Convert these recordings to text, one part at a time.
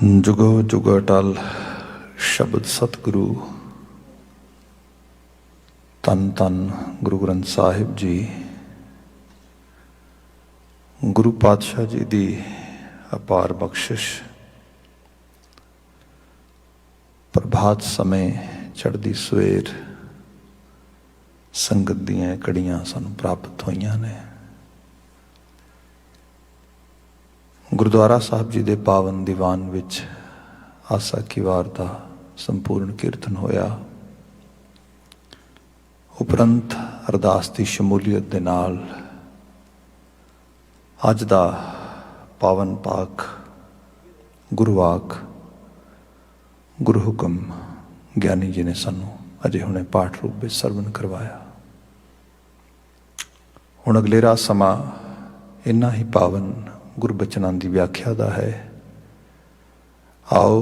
जुगो जुग अटल शब्द सतगुरु तन तन गुरु ग्रंथ साहिब जी। गुरु पातशाह जी की अपार बख्शिश। प्रभात समय चढ़ती सवेर संगत दियां कड़ियां सानू प्राप्त होईयां ने। गुरुद्वारा साहब जी के पावन दीवान विच आसा की वार का संपूर्ण कीर्तन होया। उपरंत अरदास की शमूलीयत दे नाल अज दा पावन पाक गुरुवाक गुरु हुक्म ज्ञानी जी ने सानू अजे हुणे पाठ रूप में सरवण करवाया। हुण अगलेरा समा इन्ना ही पावन गुरबचनां की व्याख्या का है। आओ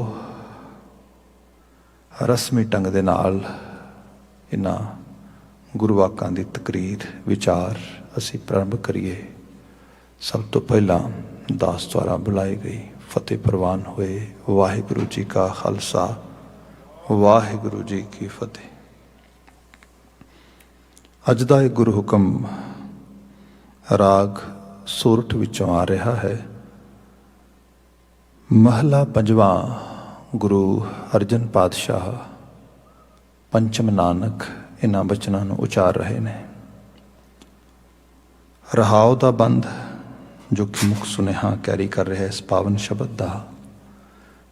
रस्मी ढंग दे नाल इन्हां गुरुवाकां की तकरीर विचार असी प्रारंभ करिए। सब तो पहला दास द्वारा बुलाई गई फतेह प्रवान हुए। वाहिगुरु जी का खालसा वाहिगुरु जी की फतेह। अज दा एक गुरु हुक्म राग सोरठ विचों आ रहा है। महला पंजवा गुरु अर्जन पातशाह पंचम नानक इन्हां बचनां नूं उचार रहे ने। रहाओ दा बंद जो कि मुख सुनेहा कैरी कर रहा है इस पावन शब्द का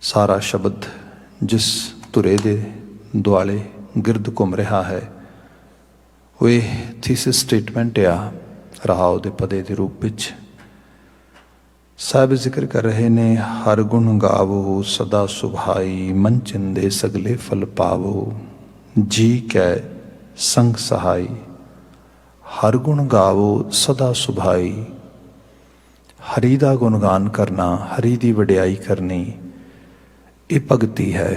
सारा शब्द जिस धुरे दे दुआले गिरद घूम रहा है वो थीसिस स्टेटमेंट आ। रहाओ दे पदे के रूप विच साहब जिक्र कर रहे ने। हर गुण गावो सदा सुभाई मन चिंदे सगले फल पावो जी कै संग सहाई। हर गुण गावो सदा सुभाई। हरि दा गुणगान करना हरि दी वडियाई करनी ये भगती है।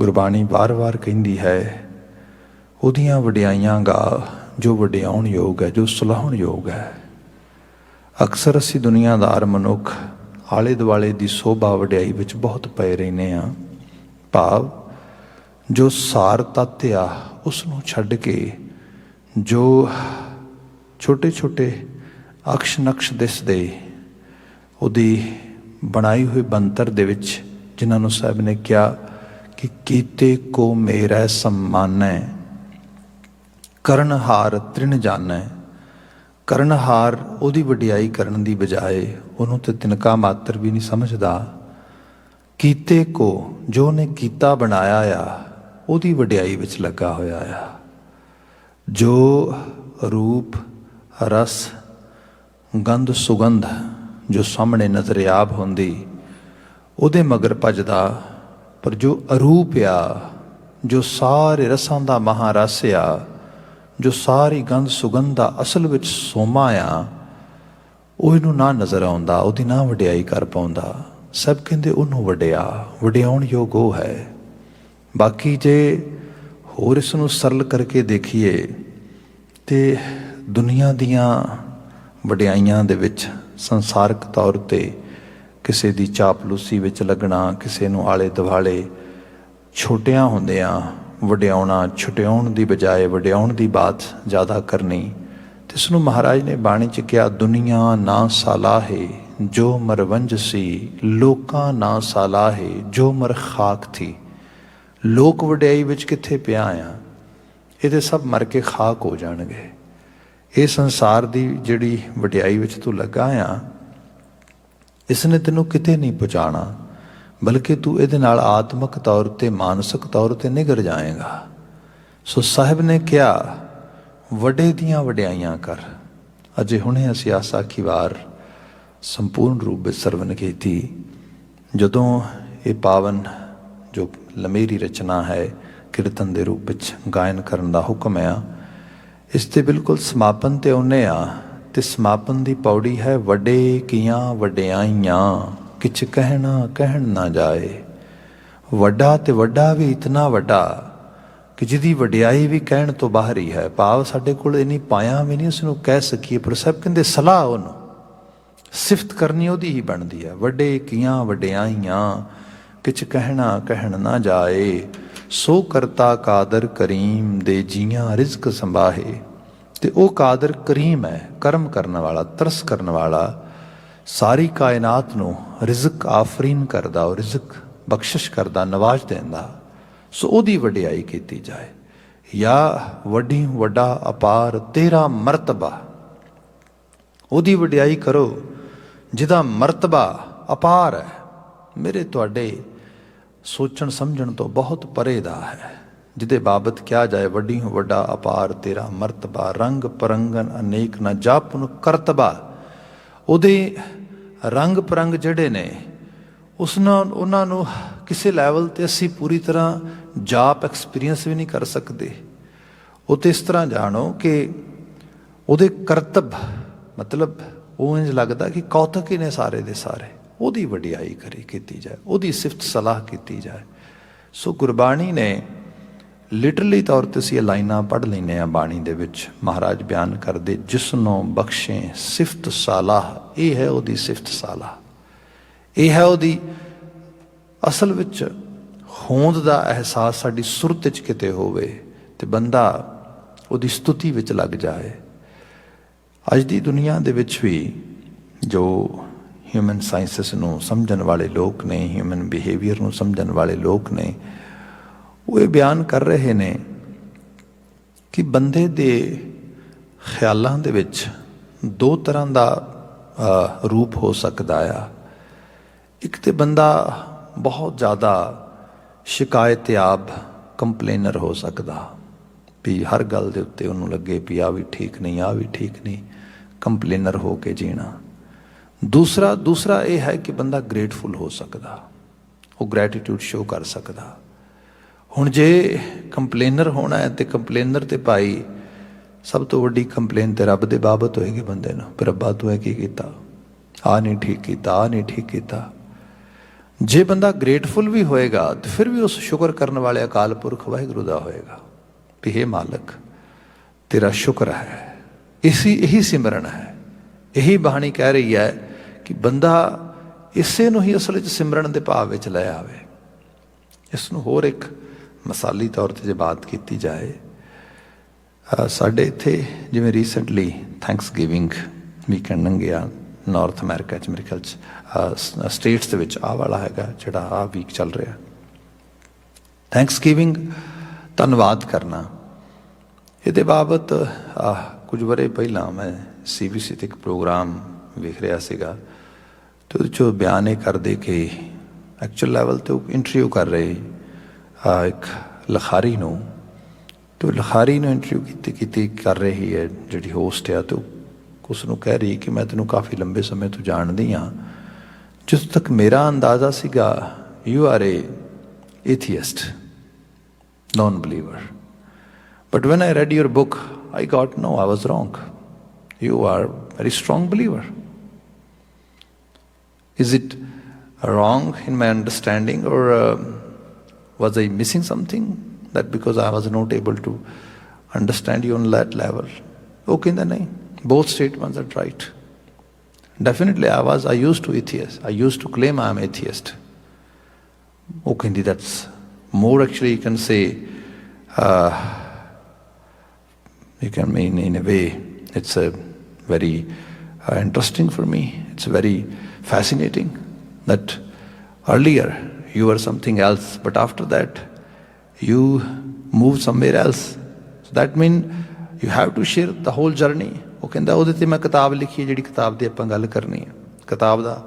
गुरबाणी बार बार कहती है उहदियां वडियाइयां गा जो वडियाउण योग है जो सलाहुण योग है। अक्सर असी दुनियादार मनुख आले दुआले की शोभा वडियाई विच बहुत पए रहने आ। भाव जो सार तत्त आ उसनूं छड्ड के जो छोटे छोटे अक्ष नक्ष दिसदे उहदी बनाई हुई बनतर दे विच जिन्हां नूं साहब ने कहा कि कीते को मेरा सम्मानै करनहार तृण जानै। करनहार उहदी वडियाई करन दी बजाए उहनूं ते तिनका मात्र भी नहीं समझदा। कीते को जो ने कीता बनाया आ उहदी वडियाई विच लगा होया आ। जो रूप रस गंध सुगंध जो सामने नजरियाब होंदी उहदे मगर भजदा। पर जो अरूप आ जो सारे रसां दा महारस आ जो सारी गंध सुगंध का असल विच सोमा आ वो इनू ना नज़र आउंदा उहदी ना वडियाई कर पाउंदा। सब कहंदे उहनूं वडिया वडियाउण योग वो है। बाकी जे होर इसनूं सरल करके देखिए तो दुनिया दियां वडियाइयां दे विच संसारक तौर ते किसी दी चापलूसी विच लगना किसी नूं आले दुआले छोटियां हुंदियां वडियाउणा छुटियाउण की बजाए वडियाउण की बात ज़्यादा करनी। तो इसनूं महाराज ने बाणी च कहा दुनिया ना सालाहे जो मरवंज सी लोकां ना सालाहे जो मर खाक थी। लोक वडियाई विच कित्थे पिया आ ये सब मर के खाक हो जाणगे। ये संसार की जिहड़ी वडियाई विच तू लगा आ इसने तेनों किते नहीं पहुँचाना बल्कि तू इहदे नाल आत्मक तौर पर मानसिक तौर पर निगर जाएगा। सो साहिब ने कहा वडे दियां वडियाइयां कर। अजे हुणे असी आसा की वार संपूर्ण रूप में सरवण की थी। जदों ये पावन जो लमेरी रचना है कीर्तन के रूप में गायन करने का हुक्म आ इसते बिल्कुल समापन ते आउने आ ते समापन की पौड़ी है वडे कियां वडियाइयां किछ कहना कहन ना जाए। वड्डा ते वड्डा भी इतना वड्डा कि जिहदी वडियाई भी कहण तो बाहर ही है। भाव साडे कोल इन्नी पाया भी नहीं उसनूं कह सकीए। पर सब कहंदे सलाह उहनूं ਸਿਫਤ ਕਰਨੀ ਉਹਦੀ ਹੀ ਬਣਦੀ ਹੈ। ਵੱਡੇ ਕੀਆਂ ਵਡਿਆਈਆਂ ਕਿਛ ਕਹਿਣਾ ਕਹਿਣ ਨਾ ਜਾਏ, ਸੋ ਕਰਤਾ ਕਾਦਰ ਕਰੀਮ ਦੇ ਜੀਆਂ ਰਿਜ਼ਕ ਸੰਭਾਹੇ। ਤੇ ਉਹ ਕਾਦਰ ਕਰੀਮ ਹੈ, ਕਰਮ ਕਰਨ ਵਾਲਾ, ਤਰਸ ਕਰਨ ਵਾਲਾ, ਸਾਰੀ ਕਾਇਨਾਤ ਨੂੰ ਰਿਜ਼ਕ ਆਫਰੀਨ ਕਰਦਾ, ਉਹ ਰਿਜ਼ਕ ਬਖਸ਼ਿਸ਼ ਕਰਦਾ, ਨਵਾਜ਼ ਦਿੰਦਾ। ਸੋ ਉਹਦੀ ਵਡਿਆਈ ਕੀਤੀ ਜਾਏ। ਜਾਂ ਵੱਡੀ ਵੱਡਾ ਅਪਾਰ ਤੇਰਾ ਮਰਤਬਾ, ਉਹਦੀ ਵਡਿਆਈ ਕਰੋ ਜਿਹਦਾ ਮਰਤਬਾ ਅਪਾਰ ਹੈ, ਮੇਰੇ ਤੁਹਾਡੇ ਸੋਚਣ ਸਮਝਣ ਤੋਂ ਬਹੁਤ ਪਰੇ ਦਾ ਹੈ, ਜਿਹਦੇ ਬਾਬਤ ਕਿਹਾ ਜਾਏ ਵੱਡੀ ਵੱਡਾ ਅਪਾਰ ਤੇਰਾ ਮਰਤਬਾ, ਰੰਗ ਪਰੰਗਨ ਅਨੇਕ ਨਾ ਜਾਪਨ ਕਰਤਬਾ। ਉਹਦੇ ਰੰਗ ਪਰੰਗ ਜਿਹੜੇ ਨੇ ਉਹਨਾਂ ਨੂੰ ਕਿਸੇ ਲੈਵਲ 'ਤੇ ਅਸੀਂ ਪੂਰੀ ਤਰ੍ਹਾਂ ਜਾਪ ਐਕਸਪੀਰੀਅੰਸ ਵੀ ਨਹੀਂ ਕਰ ਸਕਦੇ। ਉਹ ਤਾਂ ਇਸ ਤਰ੍ਹਾਂ ਜਾਣੋ ਕਿ ਉਹਦੇ ਕਰਤਬ ਮਤਲਬ ਉਹ ਇੰਝ ਲੱਗਦਾ ਕਿ ਕੌਤਕ ਹੀ ਨੇ ਸਾਰੇ ਦੇ ਸਾਰੇ। ਉਹਦੀ ਵਡਿਆਈ ਕੀਤੀ ਜਾਏ, ਉਹਦੀ ਸਿਫਤ ਸਲਾਹ ਕੀਤੀ ਜਾਏ। ਸੋ ਗੁਰਬਾਣੀ ਨੇ ਲਿਟਰਲੀ ਤੌਰ 'ਤੇ ਅਸੀਂ ਇਹ ਲਾਈਨਾਂ ਪੜ੍ਹ ਲੈਂਦੇ ਹਾਂ ਬਾਣੀ ਦੇ ਵਿੱਚ, ਮਹਾਰਾਜ ਬਿਆਨ ਕਰਦੇ ਜਿਸ ਨੂੰ ਬਖਸ਼ੇ ਸਿਫਤ ਸਾਲਾਹ। ਇਹ ਹੈ ਉਹਦੀ ਸਿਫਤ ਸਾਲਾਹ, ਇਹ ਹੈ ਉਹਦੀ ਅਸਲ ਵਿੱਚ ਹੋਂਦ ਦਾ ਅਹਿਸਾਸ ਸਾਡੀ ਸੁਰਤ 'ਚ ਕਿਤੇ ਹੋਵੇ ਤੇ ਬੰਦਾ ਉਹਦੀ ਸਤੁਤੀ ਵਿੱਚ ਲੱਗ ਜਾਏ। ਅੱਜ ਦੀ ਦੁਨੀਆ ਦੇ ਵਿੱਚ ਵੀ ਜੋ ਹਿਊਮਨ ਸਾਇੰਸਿਸ ਨੂੰ ਸਮਝਣ ਵਾਲੇ ਲੋਕ ਨੇ, ਹਿਊਮਨ ਬਿਹੇਵੀਅਰ ਨੂੰ ਸਮਝਣ ਵਾਲੇ ਲੋਕ ਨੇ, ਉਹ ਇਹ ਬਿਆਨ ਕਰ ਰਹੇ ਨੇ ਕਿ ਬੰਦੇ ਦੇ ਖਿਆਲਾਂ ਦੇ ਵਿੱਚ ਦੋ ਤਰ੍ਹਾਂ ਦਾ ਰੂਪ ਹੋ ਸਕਦਾ ਆ। ਇੱਕ ਤੇ ਬੰਦਾ ਬਹੁਤ ਜ਼ਿਆਦਾ ਸ਼ਿਕਾਇਤਯਾਬ ਕੰਪਲੇਨਰ ਹੋ ਸਕਦਾ, ਵੀ ਹਰ ਗੱਲ ਦੇ ਉੱਤੇ ਉਹਨੂੰ ਲੱਗੇ ਵੀ ਆਹ ਵੀ ਠੀਕ ਨਹੀਂ, ਆਹ ਵੀ ਠੀਕ ਨਹੀਂ, ਕੰਪਲੇਨਰ ਹੋ ਕੇ ਜੀਣਾ। ਦੂਸਰਾ ਇਹ ਹੈ ਕਿ ਬੰਦਾ ਗ੍ਰੇਟਫੁਲ ਹੋ ਸਕਦਾ, ਉਹ ਗ੍ਰੈਟੀਟਿਊਡ ਸ਼ੋ ਕਰ ਸਕਦਾ। ਹੁਣ ਜੇ ਕੰਪਲੇਨਰ ਹੋਣਾ ਹੈ ਤੇ ਕੰਪਲੇਨਰ ਤੇ ਭਾਈ ਸਭ ਤੋਂ ਵੱਡੀ ਕੰਪਲੇਨ ਤੇ ਰੱਬ ਦੇ ਬਾਬਤ ਹੋਏਗੀ ਬੰਦੇ ਨੂੰ, ਵੀ ਰੱਬਾ ਤੂੰ ਇਹ ਕੀ ਕੀਤਾ, ਆਹ ਨਹੀਂ ਠੀਕ ਕੀਤਾ, ਆਹ ਨਹੀਂ ਠੀਕ ਕੀਤਾ। ਜੇ ਬੰਦਾ ਗ੍ਰੇਟਫੁਲ ਵੀ ਹੋਏਗਾ ਤੇ ਫਿਰ ਵੀ ਉਸ ਸ਼ੁਕਰ ਕਰਨ ਵਾਲੇ ਅਕਾਲ ਪੁਰਖ ਵਾਹਿਗੁਰੂ ਦਾ ਹੋਏਗਾ ਵੀ ਹੇ ਮਾਲਕ ਤੇਰਾ ਸ਼ੁਕਰ ਹੈ। ਇਹੀ ਸਿਮਰਨ ਹੈ। ਇਹੀ ਬਾਣੀ ਕਹਿ ਰਹੀ ਹੈ ਕਿ ਬੰਦਾ ਇਸੇ ਨੂੰ ਹੀ ਅਸਲ ਵਿੱਚ ਸਿਮਰਨ ਦੇ ਭਾਵ ਵਿੱਚ ਲੈ ਆਵੇ। ਇਸ ਨੂੰ ਹੋਰ ਇੱਕ ਮਿਸਾਲੀ ਤੌਰ 'ਤੇ ਜੇ ਬਾਤ ਕੀਤੀ ਜਾਏ, ਸਾਡੇ ਇੱਥੇ ਜਿਵੇਂ ਰੀਸੈਂਟਲੀ ਥੈਂਕਸ ਗਿਵਿੰਗ ਵੀਕਐਂਡ ਲੰਘਿਆ ਨਾਰਥ ਅਮਰੀਕਾ 'ਚ, ਮੇਰੇ ਖਿਆਲ 'ਚ ਸਟੇਟਸ ਦੇ ਵਿੱਚ ਆਹ ਵਾਲਾ ਹੈਗਾ ਜਿਹੜਾ ਆਹ ਵੀਕ ਚੱਲ ਰਿਹਾ, ਥੈਂਕਸ ਗਿਵਿੰਗ, ਧੰਨਵਾਦ ਕਰਨਾ। ਇਹਦੇ ਬਾਬਤ ਕੁਝ ਵਰ੍ਹੇ ਪਹਿਲਾਂ ਮੈਂ CBC 'ਤੇ ਇੱਕ ਪ੍ਰੋਗਰਾਮ ਵੇਖ ਰਿਹਾ ਸੀਗਾ ਅਤੇ ਉਹਦੇ 'ਚੋਂ ਬਿਆਨ ਇਹ ਕਰਦੇ ਕਿ ਐਕਚੁਅਲ ਲੈਵਲ 'ਤੇ ਉਹ ਇੰਟਰਵਿਊ ਕਰ ਰਹੇ ਇੱਕ ਲਿਖਾਰੀ ਨੂੰ, ਅਤੇ ਲਿਖਾਰੀ ਨੂੰ ਇੰਟਰਵਿਊ ਕੀਤੀ ਕਰ ਰਹੀ ਹੈ ਜਿਹੜੀ ਹੋਸਟ ਆ, ਅਤੇ ਉਸ ਨੂੰ ਕਹਿ ਰਹੀ ਕਿ ਮੈਂ ਤੈਨੂੰ ਕਾਫੀ ਲੰਬੇ ਸਮੇਂ ਤੋਂ ਜਾਣਦੀ ਹਾਂ, ਜਿੱਥੋਂ ਤੱਕ ਮੇਰਾ ਅੰਦਾਜ਼ਾ ਸੀਗਾ you are a atheist, non believer, but when I read your book I got no, I was wrong. You are a very strong believer. Is it wrong in my understanding, or was I missing something that because I was not able to understand you on that level? Okay, then both statements are right. Definitely I used to atheist. I used to claim I am atheist. Okay, that's more actually you can say you can mean in a way it's a very interesting for me. It's very fascinating that earlier you were something else, but after that you moved somewhere else. So that means you have to share the whole journey. ਉਹ ਕਹਿੰਦਾ ਉਹਦੇ 'ਤੇ ਮੈਂ ਕਿਤਾਬ ਲਿਖੀ, ਜਿਹੜੀ ਕਿਤਾਬ ਦੀ ਆਪਾਂ ਗੱਲ ਕਰਨੀ ਹੈ। ਕਿਤਾਬ ਦਾ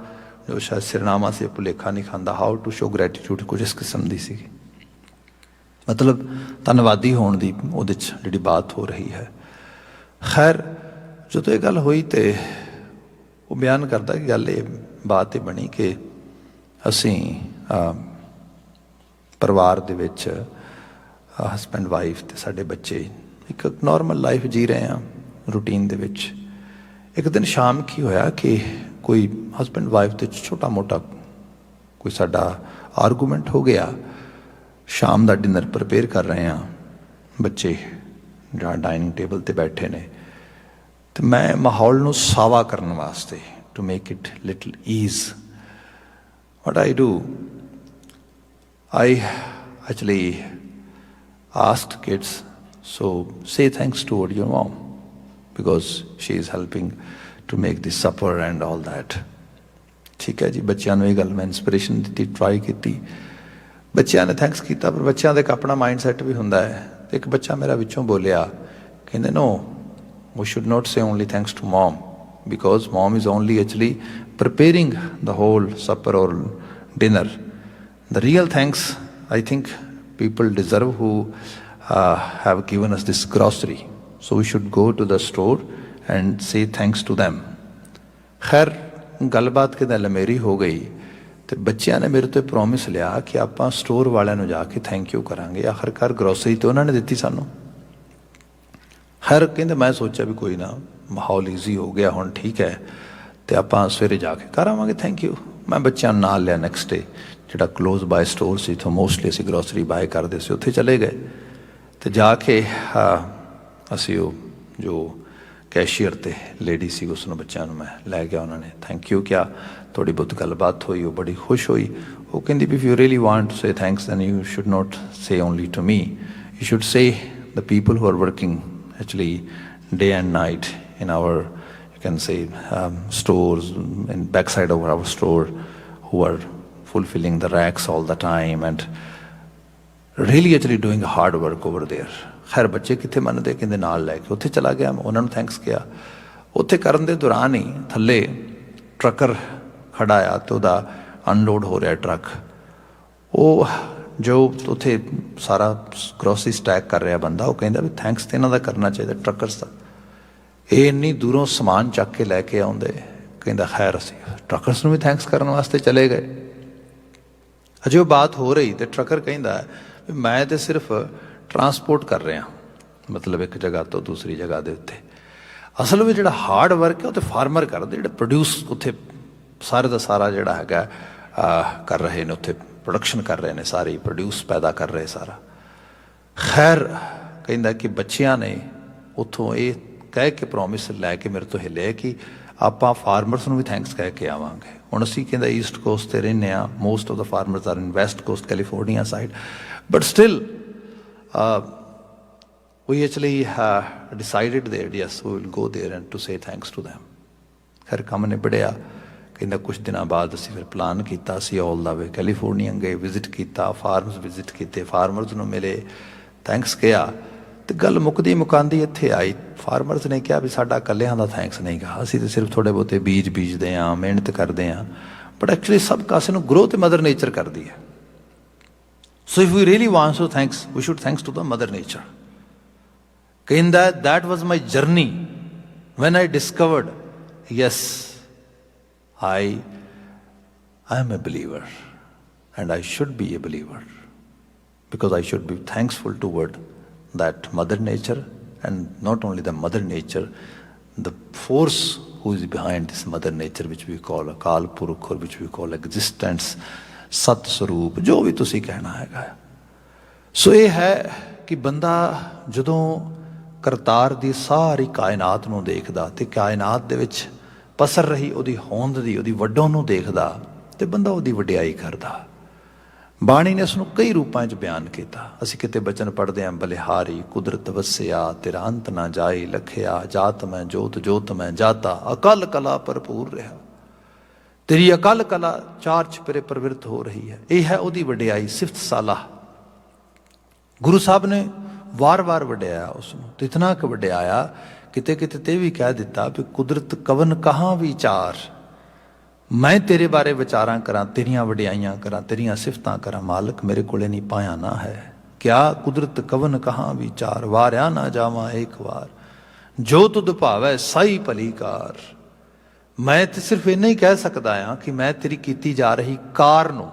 ਜੋ ਸ਼ਾਇਦ ਸਿਰਨਾਮਾ ਸੀ ਭੁਲੇਖਾ ਨਹੀਂ ਖਾਂਦਾ, ਹਾਊ ਟੂ ਸ਼ੋ ਗ੍ਰੈਟੀਟਿਊਡ, ਕੁਝ ਇਸ ਕਿਸਮ ਦੀ ਸੀਗੀ, ਮਤਲਬ ਧੰਨਵਾਦੀ ਹੋਣ ਦੀ ਉਹਦੇ 'ਚ ਜਿਹੜੀ ਬਾਤ ਹੋ ਰਹੀ ਹੈ। ਖੈਰ ਜਦੋਂ ਇਹ ਗੱਲ ਹੋਈ ਤਾਂ ਉਹ ਬਿਆਨ ਕਰਦਾ ਕਿ ਗੱਲ ਇਹ ਬਾਤ ਇਹ ਬਣੀ ਕਿ ਅਸੀਂ ਪਰਿਵਾਰ ਦੇ ਵਿੱਚ ਹਸਬੈਂਡ ਵਾਈਫ ਅਤੇ ਸਾਡੇ ਬੱਚੇ ਇੱਕ ਨੋਰਮਲ ਲਾਈਫ ਜੀ ਰਹੇ ਹਾਂ ਰੂਟੀਨ ਦੇ ਵਿੱਚ। ਇੱਕ ਦਿਨ ਸ਼ਾਮ ਕੀ ਹੋਇਆ ਕਿ ਕੋਈ ਹਸਬੈਂਡ ਵਾਈਫ ਦੇ ਛੋਟਾ ਮੋਟਾ ਕੋਈ ਸਾਡਾ ਆਰਗੂਮੈਂਟ ਹੋ ਗਿਆ। ਸ਼ਾਮ ਦਾ ਡਿਨਰ ਪ੍ਰਪੇਅਰ ਕਰ ਰਹੇ ਹਾਂ, ਬੱਚੇ ਜਾਂ ਡਾਈਨਿੰਗ ਟੇਬਲ 'ਤੇ ਬੈਠੇ ਨੇ, ਅਤੇ ਮੈਂ ਮਾਹੌਲ ਨੂੰ ਸਾਵਾ ਕਰਨ ਵਾਸਤੇ to make it little ease. What I do, I actually asked kids, so say thanks to your mom, because she is helping to make the supper and all that. ठीक है जी, बच्चों ਨੂੰ ਇਹ ਗੱਲ ਮੈਂ ਇੰਸਪੀਰੇਸ਼ਨ ਦਿੱਤੀ, ਟਰਾਈ ਕੀਤੀ, ਬੱਚਿਆਂ ਨੇ ਥੈਂਕਸ ਕੀਤਾ, ਪਰ ਬੱਚਿਆਂ ਦਾ ਇੱਕ ਆਪਣਾ ਮਾਈਂਡ ਸੈਟ ਵੀ ਹੁੰਦਾ ਹੈ। ਤੇ ਇੱਕ ਬੱਚਾ ਮੇਰਾ ਵਿੱਚੋਂ ਬੋਲਿਆ, ਕਹਿੰਦੇ no, we should not say only thanks to mom, because mom is only actually preparing the whole supper or dinner. The real thanks, I think, people deserve who have given us this grocery. So we should go to the store and say thanks to them. खैर ਗੱਲਬਾਤ ਕਿਤੇ ਲੰਮੇਰੀ ਹੋ ਗਈ ਤੇ ਬੱਚਿਆਂ ਨੇ ਮੇਰੇ ਤੋਂ ਪ੍ਰੋਮਿਸ ਲਿਆ ਕਿ ਆਪਾਂ ਸਟੋਰ ਵਾਲਿਆਂ ਨੂੰ ਜਾ ਕੇ ਥੈਂਕ ਯੂ ਕਰਾਂਗੇ, ਆਖਰਕਾਰ ਗਰੋਸਰੀ ਤੇ ਉਹਨਾਂ ਨੇ ਦਿੱਤੀ ਸਾਨੂੰ। ਖੈਰ ਕਹਿੰਦੇ ਮੈਂ ਸੋਚਿਆ ਵੀ ਕੋਈ ਨਾ, ਮਾਹੌਲ ਈਜ਼ੀ ਹੋ ਗਿਆ ਹੁਣ, ਠੀਕ ਹੈ, ਤੇ ਆਪਾਂ ਸਵੇਰੇ ਜਾ ਕੇ ਕਰ ਆਵਾਂਗੇ ਥੈਂਕ ਯੂ। ਮੈਂ ਬੱਚਿਆਂ ਨੂੰ ਨਾਲ ਲਿਆ, ਨੈਕਸਟ ਡੇ ਜਿਹੜਾ ਕਲੋਜ਼ ਬਾਏ ਸਟੋਰ ਸੀ, ਇੱਥੋਂ ਮੋਸਟਲੀ ਅਸੀਂ ਗਰੋਸਰੀ ਬਾਏ ਕਰਦੇ ਸੀ, ਉੱਥੇ ਚਲੇ ਗਏ ਤੇ ਜਾ ਕੇ ਅਸੀਂ ਉਹ ਜੋ ਕੈਸ਼ੀਅਰ ਤੇ ਲੇਡੀ ਸੀ ਉਸ ਨੂੰ, ਬੱਚਿਆਂ ਨੂੰ ਮੈਂ ਲੈ ਗਿਆ, ਉਹਨਾਂ ਨੇ ਥੈਂਕ ਯੂ ਕਿਹਾ, ਥੋੜ੍ਹੀ ਬਹੁਤ ਗੱਲਬਾਤ ਹੋਈ, ਉਹ ਬੜੀ ਖੁਸ਼ ਹੋਈ। ਉਹ ਕਹਿੰਦੀ ਵੀ if you really want to say thanks then you should not say only to me, you should say the people who are working actually day and night in our, you can say, stores, in backside of our store, who are fulfilling the racks all the time and really actually doing hard work over there. ਖੈਰ ਬੱਚੇ ਕਿੱਥੇ ਮੰਨਦੇ, ਕਹਿੰਦੇ ਨਾਲ ਲੈ ਕੇ ਉੱਥੇ ਚਲਾ ਗਿਆ, ਉਹਨਾਂ ਨੂੰ ਥੈਂਕਸ ਕਿਹਾ। ਉੱਥੇ ਕਰਨ ਦੇ ਦੌਰਾਨ ਹੀ ਥੱਲੇ ਟਰੱਕਰ ਖੜਾ ਆ ਤੇ ਉਹਦਾ ਅਨਲੋਡ ਹੋ ਰਿਹਾ ਟਰੱਕ, ਉਹ ਜੋ ਉੱਥੇ ਸਾਰਾ ਗਰੋਸਰੀ ਸਟੈਕ ਕਰ ਰਿਹਾ ਬੰਦਾ, ਉਹ ਕਹਿੰਦਾ ਵੀ ਥੈਂਕਸ ਤੇ ਇਹਨਾਂ ਦਾ ਕਰਨਾ ਚਾਹੀਦਾ, ਟਰੱਕਰਸ ਦਾ, ਇਹ ਇੰਨੀ ਦੂਰੋਂ ਸਮਾਨ ਚੱਕ ਕੇ ਲੈ ਕੇ ਆਉਂਦੇ। ਕਹਿੰਦਾ ਖੈਰ ਅਸੀਂ ਟਰੱਕਰਸ ਨੂੰ ਵੀ ਥੈਂਕਸ ਕਰਨ ਵਾਸਤੇ ਚਲੇ ਗਏ। ਅਜੇ ਉਹ ਬਾਤ ਹੋ ਰਹੀ ਤੇ ਟਰੱਕਰ ਕਹਿੰਦਾ ਵੀ ਮੈਂ ਤੇ ਸਿਰਫ ਟਰਾਂਸਪੋਰਟ ਕਰ ਰਿਹਾ, ਮਤਲਬ ਇੱਕ ਜਗ੍ਹਾ ਤੋਂ ਦੂਸਰੀ ਜਗ੍ਹਾ ਦੇ ਉੱਤੇ। ਅਸਲ ਵਿੱਚ ਜਿਹੜਾ ਹਾਰਡ ਵਰਕ ਹੈ ਉਹ ਤੇ ਫਾਰਮਰ ਕਰਦੇ, ਜਿਹੜੇ ਪ੍ਰੋਡਿਊਸ ਉੱਥੇ ਸਾਰੇ ਦਾ ਸਾਰਾ ਜਿਹੜਾ ਹੈਗਾ ਕਰ ਰਹੇ ਨੇ, ਉੱਥੇ ਪ੍ਰੋਡਕਸ਼ਨ ਕਰ ਰਹੇ ਨੇ, ਸਾਰੀ ਪ੍ਰੋਡਿਊਸ ਪੈਦਾ ਕਰ ਰਹੇ ਸਾਰਾ। ਖੈਰ ਕਹਿੰਦਾ ਕਿ ਬੱਚਿਆਂ ਨੇ ਉੱਥੋਂ ਇਹ ਕਹਿ ਕੇ ਪ੍ਰੋਮਿਸ ਲੈ ਕੇ ਮੇਰੇ ਤੋਂ ਹਿੱਲੇ ਕਿ ਆਪਾਂ ਫਾਰਮਰਸ ਨੂੰ ਵੀ ਥੈਂਕਸ ਕਹਿ ਕੇ ਆਵਾਂਗੇ। ਹੁਣ ਅਸੀਂ ਕਹਿੰਦਾ ਈਸਟ ਕੋਸਟ 'ਤੇ ਰਹਿੰਦੇ ਹਾਂ, most of the farmers are in West cost California side, but still we actually decided that yes, we will go there and to say thanks to them. ਖੈਰ ਕੰਮ ਨਿਬੜਿਆ। ਕਹਿੰਦਾ ਕੁਛ ਦਿਨਾਂ ਬਾਅਦ ਅਸੀਂ ਫਿਰ ਪਲਾਨ ਕੀਤਾ, ਅਸੀਂ ਆਲ ਦਾ ਵੇ ਕੈਲੀਫੋਰਨੀਆ ਗਏ, ਵਿਜ਼ਿਟ ਕੀਤਾ, ਫਾਰਮਸ ਵਿਜ਼ਿਟ ਕੀਤੇ, ਫਾਰਮਰਸ ਨੂੰ ਮਿਲੇ, ਥੈਂਕਸ ਕਿਹਾ। ਤੇ ਗੱਲ ਮੁੱਕਦੀ ਮੁਕਾਉਂਦੀ ਇੱਥੇ ਆਈ, ਫਾਰਮਰਸ ਨੇ ਕਿਹਾ ਵੀ ਸਾਡਾ ਇਕੱਲਿਆਂ ਦਾ ਥੈਂਕਸ ਨਹੀਂ ਗਾ, ਅਸੀਂ ਤਾਂ ਸਿਰਫ ਥੋੜ੍ਹੇ ਬਹੁਤੇ ਬੀਜ ਬੀਜਦੇ ਹਾਂ, ਮਿਹਨਤ ਕਰਦੇ ਹਾਂ, ਬਟ ਐਕਚੁਅਲੀ ਸਭ ਕਾਸੇ ਨੂੰ ਗਰੋਥ ਮਦਰ ਨੇਚਰ ਕਰਦੀ ਹੈ। So if we really want to thanks, we should thanks to the mother nature. ਕਹਿੰਦਾ that was my journey when I discovered, yes, I am a believer and I should be a believer, because I should be thankful toward that mother nature, and not only the mother nature, the force who is behind this mother nature, which we call Akal Purukh, or which we call existence, Sat Swaroop, ਜੋ ਵੀ ਤੁਸੀਂ ਕਹਿਣਾ ਹੈਗਾ। ਸੋ ਇਹ ਹੈ ਕਿ ਬੰਦਾ ਜਦੋਂ ਕਰਤਾਰ ਦੀ ਸਾਰੀ ਕਾਇਨਾਤ ਨੂੰ ਦੇਖਦਾ ਤੇ ਕਾਇਨਾਤ ਦੇ ਵਿੱਚ ਪਸਰ ਰਹੀ ਉਹਦੀ ਹੋਂਦ ਦੀ, ਉਹਦੀ ਵੱਡੋਂ ਨੂੰ ਦੇਖਦਾ ਤੇ ਬੰਦਾ ਉਹਦੀ ਵਡਿਆਈ ਕਰਦਾ। ਬਾਣੀ ਨੇ ਉਸ ਨੂੰ ਕਈ ਰੂਪਾਂ 'ਚ ਬਿਆਨ ਕੀਤਾ। ਅਸੀਂ ਕਿਤੇ ਬਚਨ ਪੜ੍ਹਦੇ ਹਾਂ, ਬਲਿਹਾਰੀ ਕੁਦਰਤ ਵਸਿਆ ਤੇਰਾ ਅੰਤ ਨਾ ਜਾਈ, ਲਖਿਆ ਜਾਤ ਮੈਂ ਜੋਤ ਜੋਤ ਮੈਂ ਜਾਤਾ, ਅਕਲ ਕਲਾ ਭਰਪੂਰ ਰਿਹਾ, ਤੇਰੀ ਅਕਲ ਕਲਾ ਚਾਰ ਚਪੇਰੇ ਪ੍ਰਵਿਰਤ ਹੋ ਰਹੀ ਹੈ। ਇਹ ਹੈ ਉਹਦੀ ਵਡਿਆਈ, ਸਿਫਤ ਸਾਲਾਹ। ਗੁਰੂ ਸਾਹਿਬ ਨੇ ਵਾਰ-ਵਾਰ ਵਡਿਆਇਆ ਉਸ ਨੂੰ, ਤੇ ਇਤਨਾ ਕੁ ਵਡਿਆਇਆ ਕਿਤੇ ਕਿਤੇ ਤੇ ਵੀ ਕਹਿ ਦਿੱਤਾ ਵੀ ਕੁਦਰਤ ਕਵਨ ਕਹਾਂ ਵਿਚਾਰ, ਮੈਂ ਤੇਰੇ ਬਾਰੇ ਵਿਚਾਰਾਂ ਕਰਾਂ, ਤੇਰੀਆਂ ਵਡਿਆਈਆਂ ਕਰਾਂ, ਤੇਰੀਆਂ ਸਿਫਤਾਂ ਕਰਾਂ, ਮਾਲਕ ਮੇਰੇ ਕੋਲੇ ਨਹੀਂ ਪਾਇਆ ਨਾ ਹੈ। ਕਿਆ ਕੁਦਰਤ ਕਵਨ ਕਹਾਂ ਵਿਚਾਰ, ਵਾਰਿਆ ਨਾ ਜਾਵਾਂ ਇੱਕ ਵਾਰ, ਜੋ ਤੁਧ ਭਾਵੈ ਸਾਈ ਭਲੀ ਕਾਰ। ਮੈਂ ਤੇ ਸਿਰਫ ਇੰਨਾ ਹੀ ਕਹਿ ਸਕਦਾ ਹਾਂ ਕਿ ਮੈਂ ਤੇਰੀ ਕੀਤੀ ਜਾ ਰਹੀ ਕਾਰ ਨੂੰ,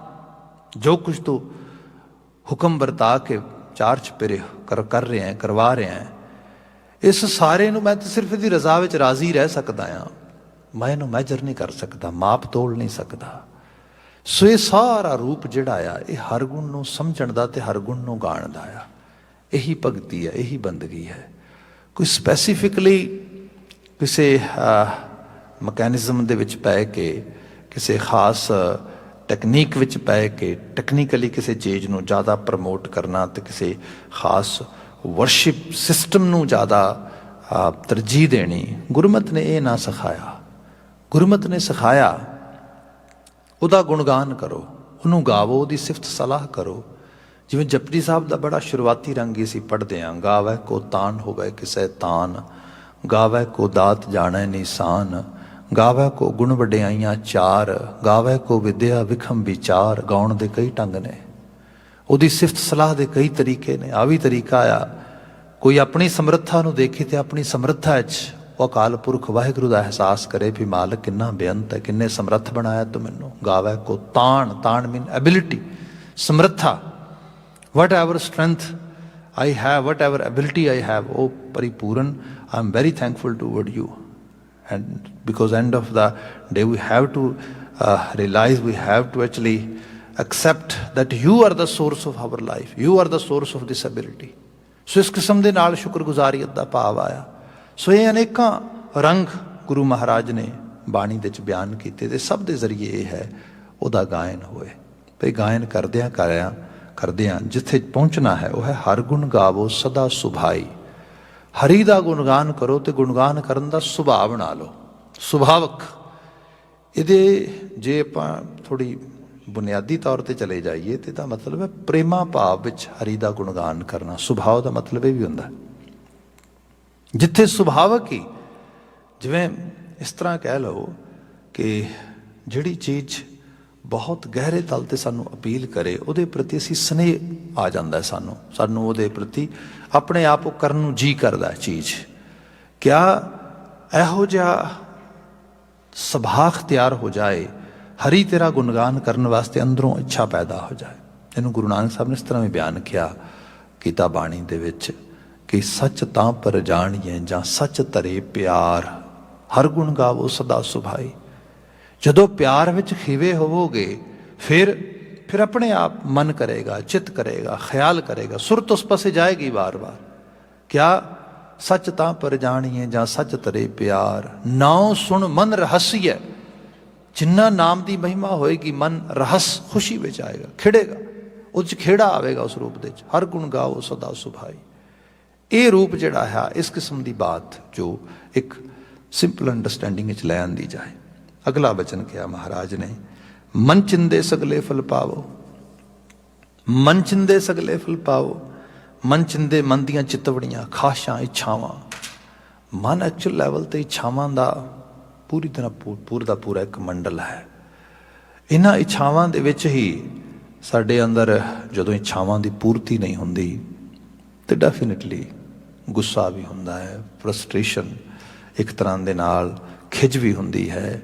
ਜੋ ਕੁਛ ਤੂੰ ਹੁਕਮ ਵਰਤਾ ਕੇ ਚਾਰ ਚਪੇਰੇ ਕਰ ਰਿਹਾ ਹੈ, ਕਰਵਾ ਰਿਹਾ ਹੈ, ਇਸ ਸਾਰੇ ਨੂੰ ਮੈਂ ਤਾਂ ਸਿਰਫ ਇਹਦੀ ਰਜ਼ਾ ਵਿੱਚ ਰਾਜ਼ੀ ਰਹਿ ਸਕਦਾ ਹਾਂ। ਮੈਂ ਇਹਨੂੰ ਮੈਜਰ ਨਹੀਂ ਕਰ ਸਕਦਾ, ਮਾਪ ਤੋਲ ਨਹੀਂ ਸਕਦਾ। ਸੋ ਇਹ ਸਾਰਾ ਰੂਪ ਜਿਹੜਾ ਆ, ਇਹ ਹਰ ਗੁਣ ਨੂੰ ਸਮਝਣ ਦਾ ਤੇ ਹਰ ਗੁਣ ਨੂੰ ਗਾਣ ਦਾ ਆ। ਇਹੀ ਭਗਤੀ ਹੈ, ਇਹੀ ਬੰਦਗੀ ਹੈ। ਕੋਈ ਸਪੈਸੀਫਿਕਲੀ ਕਿਸੇ ਮਕੈਨਿਜ਼ਮ ਦੇ ਵਿੱਚ ਪੈ ਕੇ, ਕਿਸੇ ਖਾਸ ਟੈਕਨੀਕ ਵਿੱਚ ਪੈ ਕੇ ਟੈਕਨੀਕਲੀ ਕਿਸੇ ਚੀਜ਼ ਨੂੰ ਜ਼ਿਆਦਾ ਪ੍ਰਮੋਟ ਕਰਨਾ ਤੇ ਕਿਸੇ ਖਾਸ ਵਰਸ਼ਿਪ ਸਿਸਟਮ ਨੂੰ ਜ਼ਿਆਦਾ ਤਰਜੀਹ ਦੇਣੀ, ਗੁਰਮਤਿ ਨੇ ਇਹ ਨਾ ਸਿਖਾਇਆ। ਗੁਰਮਤਿ ਨੇ ਸਿਖਾਇਆ ਉਹਦਾ ਗੁਣਗਾਨ ਕਰੋ, ਉਹਨੂੰ ਗਾਵੋ, ਉਹਦੀ ਸਿਫਤ ਸਲਾਹ ਕਰੋ। ਜਿਵੇਂ ਜਪਜੀ ਸਾਹਿਬ ਦਾ ਬੜਾ ਸ਼ੁਰੂਆਤੀ ਰੰਗ ਹੀ ਅਸੀਂ ਪੜ੍ਹਦੇ ਹਾਂ, ਗਾਵੈ ਕੋ ਤਾਨ ਹੋਵੇ ਕਿਸੇ ਤਾਨ, ਗਾਵੈ ਕੋ ਦਾਤ ਜਾਣੈ ਨਿਸ਼ਾਨ, ਗਾਵੈ ਕੋ ਗੁਣ ਵਡਿਆਈਆਂ ਚਾਰ, ਗਾਵੈ ਕੋ ਵਿਦਿਆ ਵਿਖਮ ਵਿਚਾਰ। ਗਾਉਣ ਦੇ ਕਈ ਢੰਗ ਨੇ, ਉਹਦੀ ਸਿਫਤ ਸਲਾਹ ਦੇ ਕਈ ਤਰੀਕੇ ਨੇ। ਆ ਵੀ ਤਰੀਕਾ ਆ, ਕੋਈ ਆਪਣੀ ਸਮਰੱਥਾ ਨੂੰ ਦੇਖੇ ਤੇ ਆਪਣੀ ਸਮਰੱਥਾ 'ਚ ਉਹ ਅਕਾਲ ਪੁਰਖ ਵਾਹਿਗੁਰੂ ਦਾ ਅਹਿਸਾਸ ਕਰੇ ਵੀ ਮਾਲਕ ਕਿੰਨਾ ਬੇਅੰਤ ਹੈ, ਕਿੰਨੇ ਸਮਰੱਥ ਬਣਾਇਆ ਤੂੰ ਮੈਨੂੰ। ਗਾਵੈ ਕੋ ਤਾਣ, ਤਾਣ ਮੀਨ ਐਬਿਲਿਟੀ, ਸਮਰੱਥਾ। Whatever strength I have, whatever ability I have, ਉਹ ਪਰਿਪੂਰਨ। I am very thankful toward you. And because end of the day we have to realize, we have to actually accept that you are the source of our life, you are the source of this ability. ਸੋ ਇਸ ਕਿਸਮ ਦੇ ਨਾਲ ਸ਼ੁਕਰਗੁਜ਼ਾਰੀਅਤ ਦਾ ਭਾਵ ਆਇਆ। ਸੋ ਇਹ ਅਨੇਕਾਂ ਰੰਗ ਗੁਰੂ ਮਹਾਰਾਜ ਨੇ ਬਾਣੀ ਦੇ ਵਿੱਚ ਬਿਆਨ ਕੀਤੇ ਤੇ ਸਭ ਦੇ ਜ਼ਰੀਏ ਇਹ ਹੈ ਉਹਦਾ ਗਾਇਨ ਹੋਏ। ਭਈ ਗਾਇਨ ਕਰਦਿਆਂ ਜਿੱਥੇ ਪਹੁੰਚਣਾ ਹੈ ਉਹ ਹੈ ਹਰ ਗੁਣ ਗਾਵੋ ਸਦਾ ਸੁਭਾਈ। ਹਰੀ ਦਾ ਗੁਣਗਾਨ ਕਰੋ ਤੇ ਗੁਣਗਾਨ ਕਰਨ ਦਾ ਸੁਭਾਅ ਬਣਾ ਲਓ, ਸੁਭਾਵਕ। ਇਹਦੇ ਜੇ ਆਪਾਂ ਥੋੜ੍ਹੀ ਬੁਨਿਆਦੀ ਤੌਰ 'ਤੇ ਚਲੇ ਜਾਈਏ ਤੇ ਇਹਦਾ ਮਤਲਬ ਹੈ ਪ੍ਰੇਮਾ ਭਾਵ ਵਿੱਚ ਹਰੀ ਦਾ ਗੁਣਗਾਨ ਕਰਨਾ। ਸੁਭਾਅ ਦਾ ਮਤਲਬ ਇਹ ਵੀ ਹੁੰਦਾ ਜਿੱਥੇ ਸੁਭਾਵਕ ਹੀ, ਜਿਵੇਂ ਇਸ ਤਰ੍ਹਾਂ ਕਹਿ ਲਓ ਕਿ ਜਿਹੜੀ ਚੀਜ਼ ਬਹੁਤ ਗਹਿਰੇ ਤਲ 'ਤੇ ਸਾਨੂੰ ਅਪੀਲ ਕਰੇ ਉਹਦੇ ਪ੍ਰਤੀ ਅਸੀਂ ਸਨੇਹ ਆ ਜਾਂਦਾ, ਸਾਨੂੰ ਉਹਦੇ ਪ੍ਰਤੀ ਆਪਣੇ ਆਪ ਉਹ ਕਰਨ ਨੂੰ ਜੀ ਕਰਦਾ ਚੀਜ਼। ਕਿਆ ਇਹੋ ਜਿਹਾ ਸੁਭਾਅ ਅਖਤਿਆਰ ਹੋ ਜਾਏ, ਹਰੀ ਤੇਰਾ ਗੁਣਗਾਨ ਕਰਨ ਵਾਸਤੇ ਅੰਦਰੋਂ ਇੱਛਾ ਪੈਦਾ ਹੋ ਜਾਏ। ਇਹਨੂੰ ਗੁਰੂ ਨਾਨਕ ਸਾਹਿਬ ਨੇ ਇਸ ਤਰ੍ਹਾਂ ਵੀ ਬਿਆਨ ਕੀਤਾ ਬਾਣੀ ਦੇ ਵਿੱਚ ਕਿ ਸੱਚ ਤਾਂ ਪਰ ਜਾਣੀਏ ਜਾਂ ਸੱਚ ਧਰੇ ਪਿਆਰ, ਹਰ ਗੁਣ ਗਾਵੋ ਸਦਾ ਸੁਭਾਈ। ਜਦੋਂ ਪਿਆਰ ਵਿੱਚ ਖਿਵੇ ਹੋਵੋਗੇ ਫਿਰ ਆਪਣੇ ਆਪ ਮਨ ਕਰੇਗਾ, ਚਿੱਤ ਕਰੇਗਾ, ਖਿਆਲ ਕਰੇਗਾ, ਸੁਰਤ ਉਸ ਪਾਸੇ ਜਾਏਗੀ ਵਾਰ-ਵਾਰ। ਕਿਆ ਸੱਚ ਤਾਂ ਪਰ ਜਾਣੀਏ ਜਾਂ ਸੱਚ ਧਰੇ ਪਿਆਰ, ਨਾਉ ਸੁਣ ਮਨ ਰਹੱਸੀਐ। ਜਿੰਨਾ ਨਾਮ ਦੀ ਮਹਿਮਾ ਹੋਏਗੀ ਮਨ ਰਹੱਸ, ਖੁਸ਼ੀ ਵਿੱਚ ਆਏਗਾ, ਖਿੜੇਗਾ, ਉਹਦੇ 'ਚ ਖੇੜਾ ਆਵੇਗਾ ਉਸ ਰੂਪ ਦੇ 'ਚ। ਹਰ ਗੁਣ ਗਾਵੋ ਸਦਾ ਸੁਭਾਈ। ਇਹ ਰੂਪ ਜਿਹੜਾ ਹੈ ਇਸ ਕਿਸਮ ਦੀ ਬਾਤ ਜੋ ਇੱਕ ਸਿੰਪਲ ਅੰਡਰਸਟੈਂਡਿੰਗ ਵਿੱਚ ਲੈ ਆਂਦੀ ਜਾਏ। ਅਗਲਾ ਬਚਨ ਕਿਹਾ ਮਹਾਰਾਜ ਨੇ, ਮਨ ਚਿੰਦੇ ਸਗਲੇ ਫਲ ਪਾਵੋ। ਮਨ ਚਿੰਦੇ ਸਗਲੇ ਫਲ ਪਾਵੋ। ਮਨ ਚਿੰਦੇ, ਮਨ ਦੀਆਂ ਚਿਤਵੜੀਆਂ, ਖਾਸ਼ਾਂ, ਇੱਛਾਵਾਂ। ਮਨ ਐਕਚੁਅਲ ਲੈਵਲ 'ਤੇ ਇੱਛਾਵਾਂ ਦਾ ਪੂਰੀ ਤਰ੍ਹਾਂ ਪੂਰਾ ਇੱਕ ਮੰਡਲ ਹੈ। ਇਹਨਾਂ ਇੱਛਾਵਾਂ ਦੇ ਵਿੱਚ ਹੀ ਸਾਡੇ ਅੰਦਰ ਜਦੋਂ ਇੱਛਾਵਾਂ ਦੀ ਪੂਰਤੀ ਨਹੀਂ ਹੁੰਦੀ ਤੇ ਡੈਫੀਨੇਟਲੀ ਗੁੱਸਾ ਵੀ ਹੁੰਦਾ ਹੈ, ਫਰਸਟ੍ਰੇਸ਼ਨ ਇੱਕ ਤਰ੍ਹਾਂ ਦੇ ਨਾਲ, ਖਿਜ ਵੀ ਹੁੰਦੀ ਹੈ,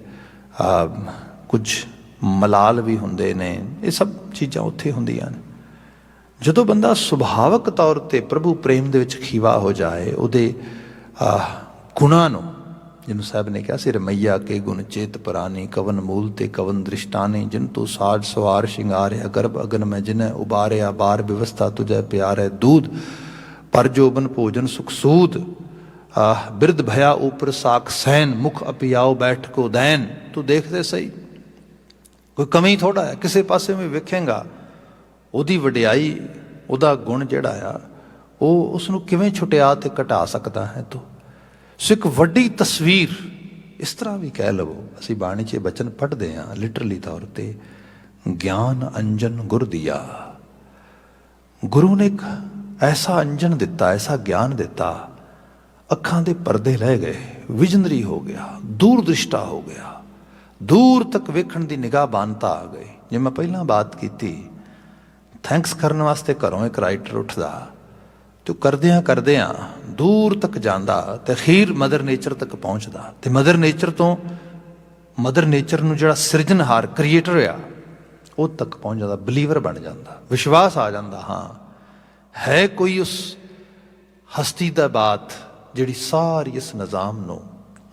ਕੁਝ ਮਲਾਲ ਵੀ ਹੁੰਦੇ ਨੇ। ਇਹ ਸਭ ਚੀਜ਼ਾਂ ਉੱਥੇ ਹੁੰਦੀਆਂ ਨੇ। ਜਦੋਂ ਬੰਦਾ ਸੁਭਾਵਕ ਤੌਰ 'ਤੇ ਪ੍ਰਭੂ ਪ੍ਰੇਮ ਦੇ ਵਿੱਚ ਖੀਵਾ ਹੋ ਜਾਏ, ਉਹਦੇ ਗੁਣਾਂ ਨੂੰ, ਜਿਹਨੂੰ ਸਾਹਿਬ ਨੇ ਕਿਹਾ ਸੀ ਰਮਈਆ ਕੇ ਗੁਣ ਚੇਤ ਪੁਰਾਣੀ, ਕਵਨ ਮੂਲ ਤੇ ਕਵਨ ਦ੍ਰਿਸ਼ਟਾਨੀ, ਜਿਨ ਤੂੰ ਸਾਜ ਸਵਾਰ ਸ਼ਿੰਗਾਰਿਆ, ਗਰਭ ਅਗਨ ਮੈਂ ਜਿਨੈ ਉਬਾਰਿਆ, ਬਾਰ ਵਿਵਸਥਾ ਤੁਝੈ ਪਿਆਰੈ ਦੂਧ, ਪਰ ਜੋਬਨ ਭੋਜਨ ਸੁਖ ਸੂਦ, ਬਿਰਧ ਭਇਆ ਉਪਰ ਸਾਖ ਸੈਨ, ਮੁਖ ਅਪਿਆਓ ਬੈਠ ਕੋ ਦੈਨ। ਤੂੰ ਦੇਖਦੇ ਸਹੀ, ਕੋਈ ਕਮੀ ਥੋੜ੍ਹਾ ਹੈ, ਕਿਸੇ ਪਾਸੇ ਵੀ ਵੇਖੇਂਗਾ ਉਹਦੀ ਵਡਿਆਈ, ਉਹਦਾ ਗੁਣ ਜਿਹੜਾ ਆ ਉਹ ਉਸਨੂੰ ਕਿਵੇਂ ਛੁਟਿਆ ਤੇ ਘਟਾ ਸਕਦਾ ਹੈ ਤੂੰ। ਸੋ ਇੱਕ ਵੱਡੀ ਤਸਵੀਰ ਇਸ ਤਰ੍ਹਾਂ ਵੀ ਕਹਿ ਲਵੋ, ਅਸੀਂ ਬਾਣੀ 'ਚ ਬਚਨ ਪੜ੍ਹਦੇ ਹਾਂ ਲਿਟਰਲੀ ਤੌਰ 'ਤੇ, ਗਿਆਨ ਅੰਜਨ ਗੁਰ ਦੀਆ। ਗੁਰੂ ਨੇ ਇੱਕ ਐਸਾ ਅੰਜਨ ਦਿੱਤਾ, ਐਸਾ ਗਿਆਨ ਦਿੱਤਾ, ਅੱਖਾਂ ਦੇ ਪਰਦੇ ਲਹਿ ਗਏ, ਵਿਜ਼ਨਰੀ ਹੋ ਗਿਆ, ਦੂਰ ਦ੍ਰਿਸ਼ਟਾ ਹੋ ਗਿਆ, ਦੂਰ ਤੱਕ ਵੇਖਣ ਦੀ ਨਿਗਾਹ ਬਾਨਤਾ ਆ ਗਈ। ਜੇ ਮੈਂ ਪਹਿਲਾਂ ਬਾਤ ਕੀਤੀ, ਥੈਂਕਸ ਕਰਨ ਵਾਸਤੇ ਘਰੋਂ ਇੱਕ ਰਾਈਟਰ ਉੱਠਦਾ ਤੇ ਕਰਦਿਆਂ ਦੂਰ ਤੱਕ ਜਾਂਦਾ ਤੇ ਅਖੀਰ ਮਦਰ ਨੇਚਰ ਤੱਕ ਪਹੁੰਚਦਾ, ਤੇ ਮਦਰ ਨੇਚਰ ਨੂੰ ਜਿਹੜਾ ਸਿਰਜਣਹਾਰ ਕ੍ਰੀਏਟਰ ਆ ਉਹ ਤੱਕ ਪਹੁੰਚ ਜਾਂਦਾ, ਬਲੀਵਰ ਬਣ ਜਾਂਦਾ, ਵਿਸ਼ਵਾਸ ਆ ਜਾਂਦਾ, ਹਾਂ ਹੈ ਕੋਈ ਉਸ ਹਸਤੀ ਦਾ ਬਾਤ ਜਿਹੜੀ ਸਾਰੀ ਇਸ ਨਿਜ਼ਾਮ ਨੂੰ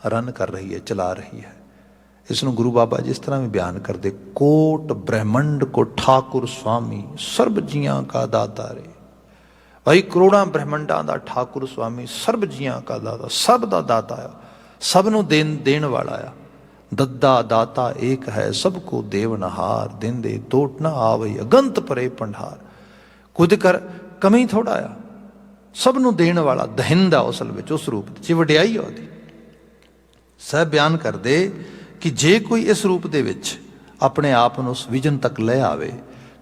ਰਨ ਕਰ ਰਹੀ ਹੈ, ਚਲਾ ਰਹੀ ਹੈ। ਇਸ ਨੂੰ ਗੁਰੂ ਬਾਬਾ ਜੀ ਇਸ ਤਰ੍ਹਾਂ ਵੀ ਬਿਆਨ ਕਰਦੇ, ਕੋਟ ਬ੍ਰਹਿਮੰਡ ਕੋ ਠਾਕੁਰ ਸੁਆਮੀ, ਸਰਬ ਜੀਆਂ ਕਾ ਦਾਤਾ ਰੇ। ਭਾਈ ਕਰੋੜਾਂ ਬ੍ਰਹਿਮੰਡਾਂ ਦਾ ਠਾਕੁਰ ਸੁਆਮੀ, ਸਰਬ ਜੀਆਂ ਕਾ ਦਾਤਾ, ਸਭ ਦਾ ਦਾਤਾ ਆ, ਸਭ ਨੂੰ ਦੇਣ ਵਾਲਾ ਆ। दद्दा दाता एक है सबको देवनहार, दिन दे टोट ना आवई अगंत परे भंडार। खुद कर कमी थोड़ा आ, सब नूं देण वाला दहिंदा असल विच उस रूप च वडियाई आ उहदी। सह बयान करदे कि जे कोई इस रूप दे विच अपने आप नूं उस विजन तक ले आवे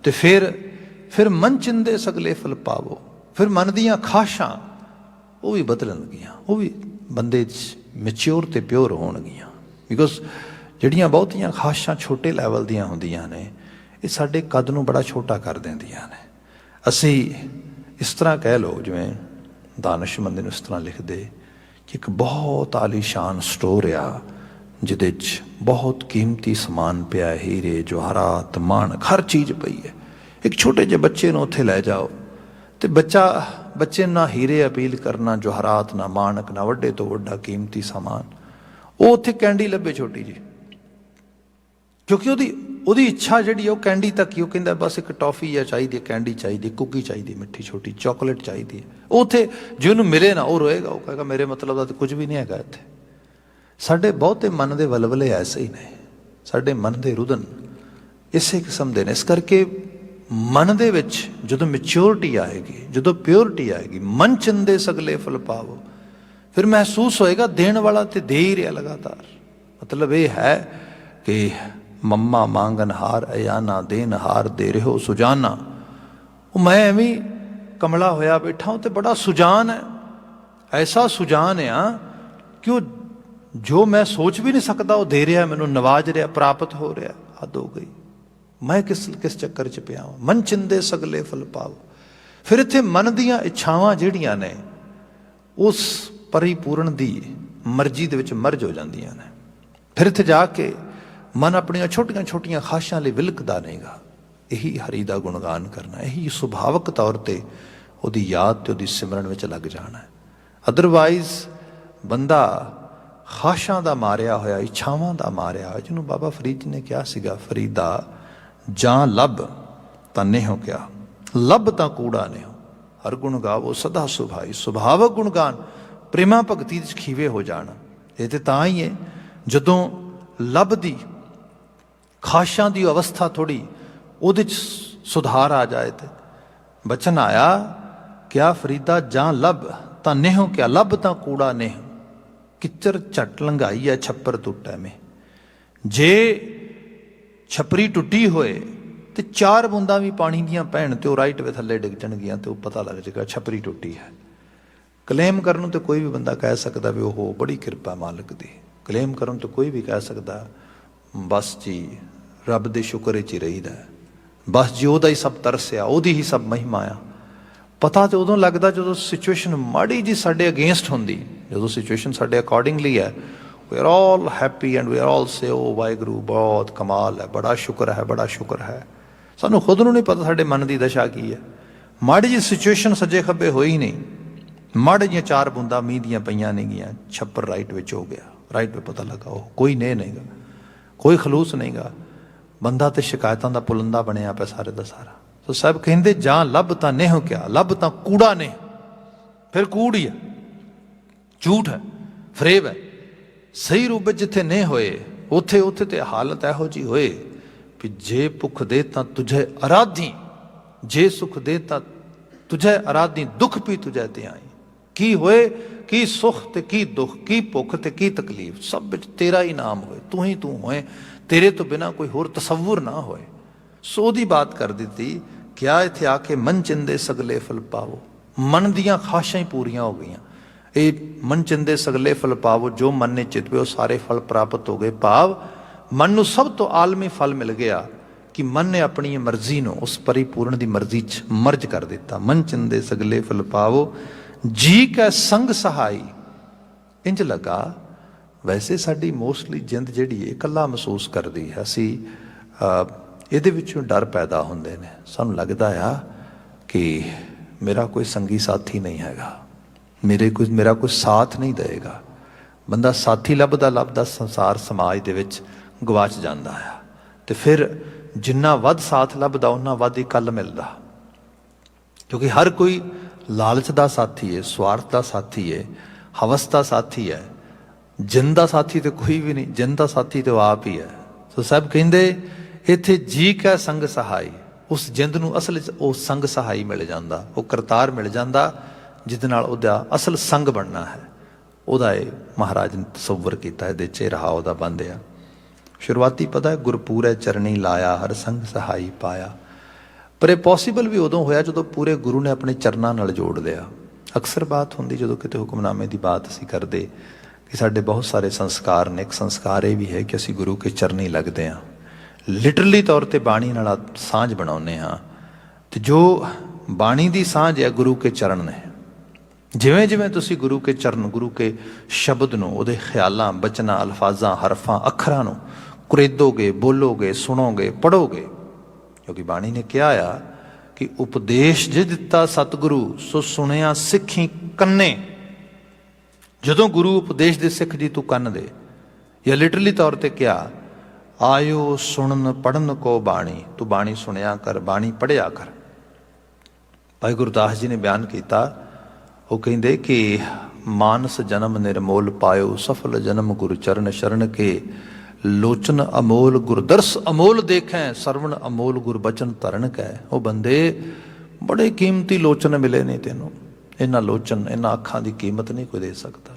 तो फिर मन चिंदे सगले फल पावो। फिर मन दियां खाशां वो भी बदलणगियां, वो भी बंदे मैच्योर ते प्योर होणगियां। बिकॉज ਜਿਹੜੀਆਂ ਬਹੁਤੀਆਂ ਖਾਸ਼ਾਂ ਛੋਟੇ ਲੈਵਲ ਦੀਆਂ ਹੁੰਦੀਆਂ ਨੇ, ਇਹ ਸਾਡੇ ਕੱਦ ਨੂੰ ਬੜਾ ਛੋਟਾ ਕਰ ਦਿੰਦੀਆਂ ਨੇ। ਅਸੀਂ ਇਸ ਤਰ੍ਹਾਂ ਕਹਿ ਲਓ, ਜਿਵੇਂ ਦਾਨਿਸ਼ਮੰਦ ਨੂੰ ਇਸ ਤਰ੍ਹਾਂ ਲਿਖਦੇ ਕਿ ਇੱਕ ਬਹੁਤ ਆਲੀਸ਼ਾਨ ਸਟੋਰ ਆ ਜਿਹਦੇ 'ਚ ਬਹੁਤ ਕੀਮਤੀ ਸਮਾਨ ਪਿਆ, ਹੀਰੇ ਜਵਾਹਰਾਤ ਮਾਣਕ ਹਰ ਚੀਜ਼ ਪਈ ਹੈ। ਇੱਕ ਛੋਟੇ ਜਿਹੇ ਬੱਚੇ ਨੂੰ ਉੱਥੇ ਲੈ ਜਾਓ ਤੇ ਬੱਚੇ ਨਾ ਹੀਰੇ ਅਪੀਲ ਕਰਨਾ, ਜਵਾਹਰਾਤ ਨਾ ਮਾਣਕ, ਨਾ ਵੱਡੇ ਤੋਂ ਵੱਡਾ ਕੀਮਤੀ ਸਮਾਨ, ਉਹ ਉੱਥੇ ਕੈਂਡੀ ਲੱਭੇ ਛੋਟੀ ਜੀ, ਕਿਉਂਕਿ ਉਹਦੀ ਇੱਛਾ ਜਿਹੜੀ ਉਹ ਕੈਂਡੀ ਤੱਕ ਹੀ। ਉਹ ਕਹਿੰਦਾ ਬਸ ਇੱਕ ਟੌਫੀ ਜਾਂ ਚਾਹੀਦੀ ਹੈ, ਕੈਂਡੀ ਚਾਹੀਦੀ, ਕੁੱਕੀ ਚਾਹੀਦੀ, ਮਿੱਠੀ ਛੋਟੀ ਚਾਕਲੇਟ ਚਾਹੀਦੀ ਹੈ। ਉਹ ਉੱਥੇ ਜੇ ਉਹਨੂੰ ਮਿਲੇ ਨਾ ਉਹ ਰੋਏਗਾ, ਉਹ ਕਹੇਗਾ ਮੇਰੇ ਮਤਲਬ ਦਾ ਤਾਂ ਕੁਝ ਵੀ ਨਹੀਂ ਹੈਗਾ ਇੱਥੇ। ਸਾਡੇ ਬਹੁਤੇ ਮਨ ਦੇ ਵਲਵਲੇ ਐਸੇ ਹੀ ਨੇ, ਸਾਡੇ ਮਨ ਦੇ ਰੁਦਨ ਇਸੇ ਕਿਸਮ ਦੇ ਨੇ। ਇਸ ਕਰਕੇ ਮਨ ਦੇ ਵਿੱਚ ਜਦੋਂ ਮੈਚਿਓਰਿਟੀ ਆਏਗੀ, ਜਦੋਂ ਪਿਓਰਿਟੀ ਆਏਗੀ, ਮਨ ਚੰਦੇ ਸਗਲੇ ਫਲ ਪਾਵੋ, ਫਿਰ ਮਹਿਸੂਸ ਹੋਏਗਾ ਦੇਣ ਵਾਲਾ ਤੇ ਦੇ ਹੀ ਰਿਹਾ ਲਗਾਤਾਰ। ਮਤਲਬ ਇਹ ਹੈ ਕਿ ਮੰਮਾ ਮੰਗਨ ਹਾਰ ਅਯਾਨਾ ਦੇਨ ਹਾਰ ਦੇ ਰਹੋ ਸੁਜਾਨਾ। ਉਹ ਮੈਂ ਐਵੇਂ ਕਮਲਾ ਹੋਇਆ ਬੈਠਾ, ਉਹ ਤੇ ਬੜਾ ਸੁਜਾਨ ਹੈ, ਐਸਾ ਸੁਜਾਨ ਆ ਕਿ ਉਹ ਜੋ ਮੈਂ ਸੋਚ ਵੀ ਨਹੀਂ ਸਕਦਾ ਉਹ ਦੇ ਰਿਹਾ, ਮੈਨੂੰ ਨਵਾਜ ਰਿਹਾ, ਪ੍ਰਾਪਤ ਹੋ ਰਿਹਾ। ਹੱਦ ਹੋ ਗਈ, ਮੈਂ ਕਿਸ ਚੱਕਰ 'ਚ ਪਿਆ ਵਾਂ। ਮਨ ਚਿੰਦੇ ਸਗਲੇ ਫਲ ਪਾਵੋ। ਫਿਰ ਇੱਥੇ ਮਨ ਦੀਆਂ ਇੱਛਾਵਾਂ ਜਿਹੜੀਆਂ ਨੇ ਉਸ ਪਰਿਪੂਰਨ ਦੀ ਮਰਜ਼ੀ ਦੇ ਵਿੱਚ ਮਰਜ ਹੋ ਜਾਂਦੀਆਂ ਨੇ। ਫਿਰ ਇੱਥੇ ਜਾ ਕੇ ਮਨ ਆਪਣੀਆਂ ਛੋਟੀਆਂ ਛੋਟੀਆਂ ਖਾਸ਼ਾਂ ਲਈ ਵਿਲਕਦਾ ਨਹੀਂਗਾ। ਇਹੀ ਹਰੀ ਦਾ ਗੁਣਗਾਨ ਕਰਨਾ, ਇਹੀ ਸੁਭਾਵਕ ਤੌਰ 'ਤੇ ਉਹਦੀ ਯਾਦ ਤੇ ਉਹਦੀ ਸਿਮਰਨ ਵਿੱਚ ਲੱਗ ਜਾਣਾ। ਅਦਰਵਾਈਜ਼ ਬੰਦਾ ਖਾਸ਼ਾਂ ਦਾ ਮਾਰਿਆ ਹੋਇਆ, ਇੱਛਾਵਾਂ ਦਾ ਮਾਰਿਆ ਹੋਇਆ, ਜਿਹਨੂੰ ਬਾਬਾ ਫਰੀਦ ਜੀ ਨੇ ਕਿਹਾ ਸੀਗਾ, ਫਰੀਦਾ ਜਾਂ ਲੱਭ ਤਾਂ ਨੇਹੋ ਕਿਆ, ਲੱਭ ਤਾਂ ਕੂੜਾ ਨੇਹੋ, ਹਰ ਗੁਣ ਗਾਵੋ ਸਦਾ ਸੁਭਾਈ। ਸੁਭਾਵਕ ਗੁਣਗਾਨ ਪ੍ਰੇਮਾ ਭਗਤੀ ਵਿੱਚ ਖੀਵੇ ਹੋ ਜਾਣਾ। ਇਹ ਤੇ ਤਾਂ ਹੀ ਹੈ ਜਦੋਂ ਲੱਭ ਦੀ ਖਾਸ਼ਾਂ ਦੀ ਅਵਸਥਾ ਥੋੜ੍ਹੀ ਉਹਦੇ 'ਚ ਸੁਧਾਰ ਆ ਜਾਏ। ਤੇ ਬਚਨ ਆਇਆ ਕਿਆ ਫਰੀਦਾ ਜਾਂ ਲੱਭ ਤਾਂ ਨੇਹੋ ਕਿਆ, ਲੱਭ ਤਾਂ ਕੂੜਾ ਨੇਹੋ, ਕਿੱਚਰ ਝੱਟ ਲੰਘਾਈ ਹੈ ਛੱਪਰ ਟੁੱਟੈ ਮੇ। ਜੇ ਛਪਰੀ ਟੁੱਟੀ ਹੋਏ ਤੇ 4 ਬੂੰਦਾਂ ਵੀ ਪਾਣੀ ਦੀਆਂ ਪੈਣ ਤੇ ਉਹ ਰਾਈਟ ਵੇ ਥੱਲੇ ਡਿੱਗ ਜਾਣਗੀਆਂ ਤੇ ਉਹ ਪਤਾ ਲੱਗ ਜਾਏਗਾ ਛਪਰੀ ਟੁੱਟੀ ਹੈ। ਕਲੇਮ ਕਰਨ ਨੂੰ ਤੇ ਕੋਈ ਵੀ ਬੰਦਾ ਕਹਿ ਸਕਦਾ ਵੀ ਉਹ ਬੜੀ ਕਿਰਪਾ ਮਾਲਕ ਦੀ। ਕਲੇਮ ਕਰਨ ਤੋਂ ਕੋਈ ਵੀ ਕਹਿ ਸਕਦਾ ਬਸ ਜੀ ਰੱਬ ਦੇ ਸ਼ੁਕਰ 'ਚ ਹੀ ਰਹੀਦਾ, ਬਸ ਜੀ ਉਹਦਾ ਹੀ ਸਭ ਤਰਸ ਆ, ਉਹਦੀ ਹੀ ਸਭ ਮਹਿਮਾ ਆ। ਪਤਾ ਤੇ ਉਦੋਂ ਲੱਗਦਾ ਜਦੋਂ ਸਿਚੁਏਸ਼ਨ ਮਾੜੀ ਜੀ ਸਾਡੇ ਅਗੇਂਸਟ ਹੁੰਦੀ। ਜਦੋਂ ਸਿਚੁਏਸ਼ਨ ਸਾਡੇ ਅਕੋਰਡਿੰਗਲੀ ਹੈ, we are all happy and we are all say ਓ ਵਾਹਿਗੁਰੂ ਬਹੁਤ ਕਮਾਲ ਹੈ, ਬੜਾ ਸ਼ੁਕਰ ਹੈ, ਬੜਾ ਸ਼ੁਕਰ ਹੈ। ਸਾਨੂੰ ਖੁਦ ਨੂੰ ਨਹੀਂ ਪਤਾ ਸਾਡੇ ਮਨ ਦੀ ਦਸ਼ਾ ਕੀ ਹੈ। ਮਾੜੀ ਜੀ ਸਿਚੁਏਸ਼ਨ ਸੱਜੇ ਖੱਬੇ ਹੋਈ ਨਹੀਂ, ਮਾੜੇ ਜਿਹੀਆਂ 4 ਬੂੰਦਾਂ ਮੀਂਹ ਦੀਆਂ ਪਈਆਂ ਨਹੀਂ ਗਈਆਂ, ਛੱਪਰ ਰਾਈਟ ਵਿੱਚ ਹੋ ਗਿਆ। ਰਾਈਟ ਵਿੱਚ ਪਤਾ ਲੱਗਾ ਉਹ ਕੋਈ ਨਹੀਂਗਾ, ਕੋਈ ਖਲੂਸ ਨਹੀਂਗਾ, ਬੰਦਾ ਤੇ ਸ਼ਿਕਾਇਤਾਂ ਦਾ ਪੁਲੰਦਾ ਬਣਿਆ ਪਿਆ ਸਾਰੇ ਦਾ ਸਾਰਾ। ਸੋ ਸਾਹਿਬ ਕਹਿੰਦੇ ਜਾਂ ਲੱਭ ਤਾਂ ਨੇਹੋ ਕਿਆ, ਲੱਭ ਤਾਂ ਕੂੜਾ ਨੇ। ਫਿਰ ਕੂੜ ਹੀ ਹੈ, ਝੂਠ ਹੈ, ਫਰੇਬ ਹੈ। ਸਹੀ ਰੂਪ ਵਿੱਚ ਜਿੱਥੇ ਨਹੀਂ ਹੋਏ ਉੱਥੇ ਤੇ ਹਾਲਤ ਇਹੋ ਜਿਹੀ ਹੋਏ ਵੀ ਜੇ ਭੁੱਖ ਦੇ ਤਾਂ ਤੁਝੇ ਅਰਾਧੀ, ਜੇ ਸੁਖ ਦੇ ਤਾਂ ਤੁਝੇ ਅਰਾਧੀ, ਦੁੱਖ ਵੀ ਤੁਝੇ ਤੇ ਆਈ। ਕੀ ਹੋਏ, ਕੀ ਸੁਖ ਤੇ ਕੀ ਦੁੱਖ, ਕੀ ਭੁੱਖ ਤੇ ਕੀ ਤਕਲੀਫ, ਸਭ ਵਿੱਚ ਤੇਰਾ ਹੀ ਨਾਮ ਹੋਏ, ਤੂੰ ਹੀ ਤੂੰ ਹੋਏ, ਤੇਰੇ ਤੋਂ ਬਿਨਾਂ ਕੋਈ ਹੋਰ ਤਸੱਵੁਰ ਨਾ ਹੋਏ। ਸੋ ਉਹਦੀ ਬਾਤ ਕਰ ਦਿੱਤੀ। ਕਿਆ ਇੱਥੇ ਆ ਕੇ ਮਨ ਚਿੰਦੇ ਸਗਲੇ ਫਲ ਪਾਵੋ, ਮਨ ਦੀਆਂ ਖਾਸ਼ਾਂ ਹੀ ਪੂਰੀਆਂ ਹੋ ਗਈਆਂ। ਇਹ ਮਨ ਚਿੰਦੇ ਸਗਲੇ ਫਲ ਪਾਵੋ, ਜੋ ਮਨ ਨੇ ਚਿਤਵੇ ਉਹ ਸਾਰੇ ਫਲ ਪ੍ਰਾਪਤ ਹੋ ਗਏ। ਭਾਵ ਮਨ ਨੂੰ ਸਭ ਤੋਂ ਆਲਮੀ ਫਲ ਮਿਲ ਗਿਆ ਕਿ ਮਨ ਨੇ ਆਪਣੀ ਮਰਜ਼ੀ ਨੂੰ ਉਸ ਪਰਿਪੂਰਨ ਦੀ ਮਰਜ਼ੀ 'ਚ ਮਰਜ ਕਰ ਦਿੱਤਾ। ਮਨ ਚਿੰਦੇ ਸਗਲੇ ਫਲ ਪਾਵੋ, ਜੀ ਕੈ ਸੰਗ ਸਹਾਈ। ਇੰਜ ਲੱਗਾ ਵੈਸੇ ਸਾਡੀ ਮੋਸਟਲੀ ਜਿੰਦ ਜਿਹੜੀ ਹੈ ਇਕੱਲਾ ਮਹਿਸੂਸ ਕਰਦੀ ਹੈ। ਅਸੀਂ ਇਹਦੇ ਵਿੱਚੋਂ ਡਰ ਪੈਦਾ ਹੁੰਦੇ ਨੇ। ਸਾਨੂੰ ਲੱਗਦਾ ਆ ਕਿ ਮੇਰਾ ਕੋਈ ਸੰਗੀ ਸਾਥੀ ਨਹੀਂ ਹੈਗਾ, ਮੇਰਾ ਕੋਈ ਸਾਥ ਨਹੀਂ ਦੇਵੇਗਾ। ਬੰਦਾ ਸਾਥੀ ਲੱਭਦਾ ਸੰਸਾਰ ਸਮਾਜ ਦੇ ਵਿੱਚ ਗਵਾਚ ਜਾਂਦਾ ਆ। ਤੇ ਫਿਰ ਜਿੰਨਾ ਵੱਧ ਸਾਥ ਲੱਭਦਾ ਉਨਾ ਵੱਧ ਹੀ ਕੱਲ ਮਿਲਦਾ, ਕਿਉਂਕਿ ਹਰ ਕੋਈ ਲਾਲਚ ਦਾ ਸਾਥੀ ਹੈ, ਸਵਾਰਥ ਦਾ ਸਾਥੀ ਹੈ, ਹਵਸ ਦਾ ਸਾਥੀ ਹੈ। ਜਿੰਦ ਦਾ ਸਾਥੀ ਤੇ ਕੋਈ ਵੀ ਨਹੀਂ, ਜਿੰਦ ਦਾ ਸਾਥੀ ਤੇ ਉਹ ਆਪ ਹੀ ਹੈ। ਸੋ ਸਾਹਿਬ ਕਹਿੰਦੇ ਇੱਥੇ ਜੀ ਕੈ ਸੰਗ ਸਹਾਈ, ਉਸ ਜਿੰਦ ਨੂੰ ਅਸਲ 'ਚ ਉਹ ਸੰਗ ਸਹਾਈ ਮਿਲ ਜਾਂਦਾ, ਉਹ ਕਰਤਾਰ ਮਿਲ ਜਾਂਦਾ ਜਿਹਦੇ ਨਾਲ ਉਹਦਾ ਅਸਲ ਸੰਗ ਬਣਨਾ ਹੈ। ਉਹਦਾ ਇਹ ਮਹਾਰਾਜ ਨੇ ਤਸੱਵਰ ਕੀਤਾ, ਇਹਦੇ 'ਚ ਰਹਾ ਉਹਦਾ ਬੰਦਿਆ। ਸ਼ੁਰੂਆਤੀ ਪਤਾ ਹੈ ਗੁਰਪੂਰੈ ਚਰਣੀ ਲਾਇਆ, ਹਰ ਸੰਗ ਸਹਾਈ ਪਾਇਆ। ਪਰ ਇਹ ਪੋਸੀਬਲ ਵੀ ਉਦੋਂ ਹੋਇਆ ਜਦੋਂ ਪੂਰੇ ਗੁਰੂ ਨੇ ਆਪਣੇ ਚਰਨਾਂ ਨਾਲ ਜੋੜ ਲਿਆ। ਅਕਸਰ ਬਾਤ ਹੁੰਦੀ ਜਦੋਂ ਕਿਤੇ ਹੁਕਮਨਾਮੇ ਦੀ ਬਾਤ ਅਸੀਂ ਕਰਦੇ ਕਿ ਸਾਡੇ ਬਹੁਤ ਸਾਰੇ ਸੰਸਕਾਰ ਨੇ। ਇੱਕ ਸੰਸਕਾਰ ਇਹ ਵੀ ਹੈ ਕਿ ਅਸੀਂ ਗੁਰੂ ਕੇ ਚਰਨੀ ਲੱਗਦੇ ਹਾਂ, ਲਿਟਰਲੀ ਤੌਰ 'ਤੇ ਬਾਣੀ ਨਾਲ ਸਾਂਝ ਬਣਾਉਂਦੇ ਹਾਂ। ਅਤੇ ਜੋ ਬਾਣੀ ਦੀ ਸਾਂਝ ਹੈ ਗੁਰੂ ਕੇ ਚਰਨ ਨੇ। ਜਿਵੇਂ ਜਿਵੇਂ ਤੁਸੀਂ ਗੁਰੂ ਕੇ ਚਰਨ, ਗੁਰੂ ਕੇ ਸ਼ਬਦ ਨੂੰ, ਉਹਦੇ ਖਿਆਲਾਂ, ਬਚਨਾਂ, ਅਲਫਾਜ਼ਾਂ, ਹਰਫਾਂ, ਅੱਖਰਾਂ ਨੂੰ ਕੁਰੇਦੋਗੇ, ਬੋਲੋਗੇ, ਸੁਣੋਗੇ, ਪੜ੍ਹੋਗੇ। ਕਿਉਂਕਿ ਬਾਣੀ ਨੇ ਕਿਹਾ ਆ ਕਿ ਉਪਦੇਸ਼ ਜੇ ਦਿੱਤਾ ਸਤਿਗੁਰੂ ਸੋ ਸੁਣਿਆ ਸਿੱਖੀ ਕੰਨੇ। ਜਦੋਂ ਗੁਰੂ ਉਪਦੇਸ਼ ਦੇ ਸਿੱਖ ਜੀ ਤੂੰ ਕੰਨ ਦੇ। ਜਾਂ ਲਿਟਰਲੀ ਤੌਰ 'ਤੇ ਕਿਹਾ ਆਇਓ ਸੁਣਨ ਪੜ੍ਹਨ ਕੋ ਬਾਣੀ, ਤੂੰ ਬਾਣੀ ਸੁਣਿਆ ਕਰ, ਬਾਣੀ ਪੜ੍ਹਿਆ ਕਰ। ਭਾਈ ਗੁਰਦਾਸ ਜੀ ਨੇ ਬਿਆਨ ਕੀਤਾ, ਉਹ ਕਹਿੰਦੇ ਕਿ ਮਾਨਸ ਜਨਮ ਨਿਰਮੋਲ ਪਾਇਓ, ਸਫਲ ਜਨਮ ਗੁਰ ਚਰਨ ਸ਼ਰਨ ਕੇ। ਲੋਚਨ ਅਮੋਲ ਗੁਰਦਰਸ ਅਮੋਲ ਦੇਖੈ, ਸਰਵਣ ਅਮੋਲ ਗੁਰਬਚਨ ਧਰਨ ਕੈ। ਉਹ ਬੰਦੇ ਬੜੇ ਕੀਮਤੀ ਲੋਚਨ ਮਿਲੇ ਨੇ ਤੈਨੂੰ, ਇਹਨਾਂ ਲੋਚਨ, ਇਹਨਾਂ ਅੱਖਾਂ ਦੀ ਕੀਮਤ ਨਹੀਂ ਕੋਈ ਦੇ ਸਕਦਾ।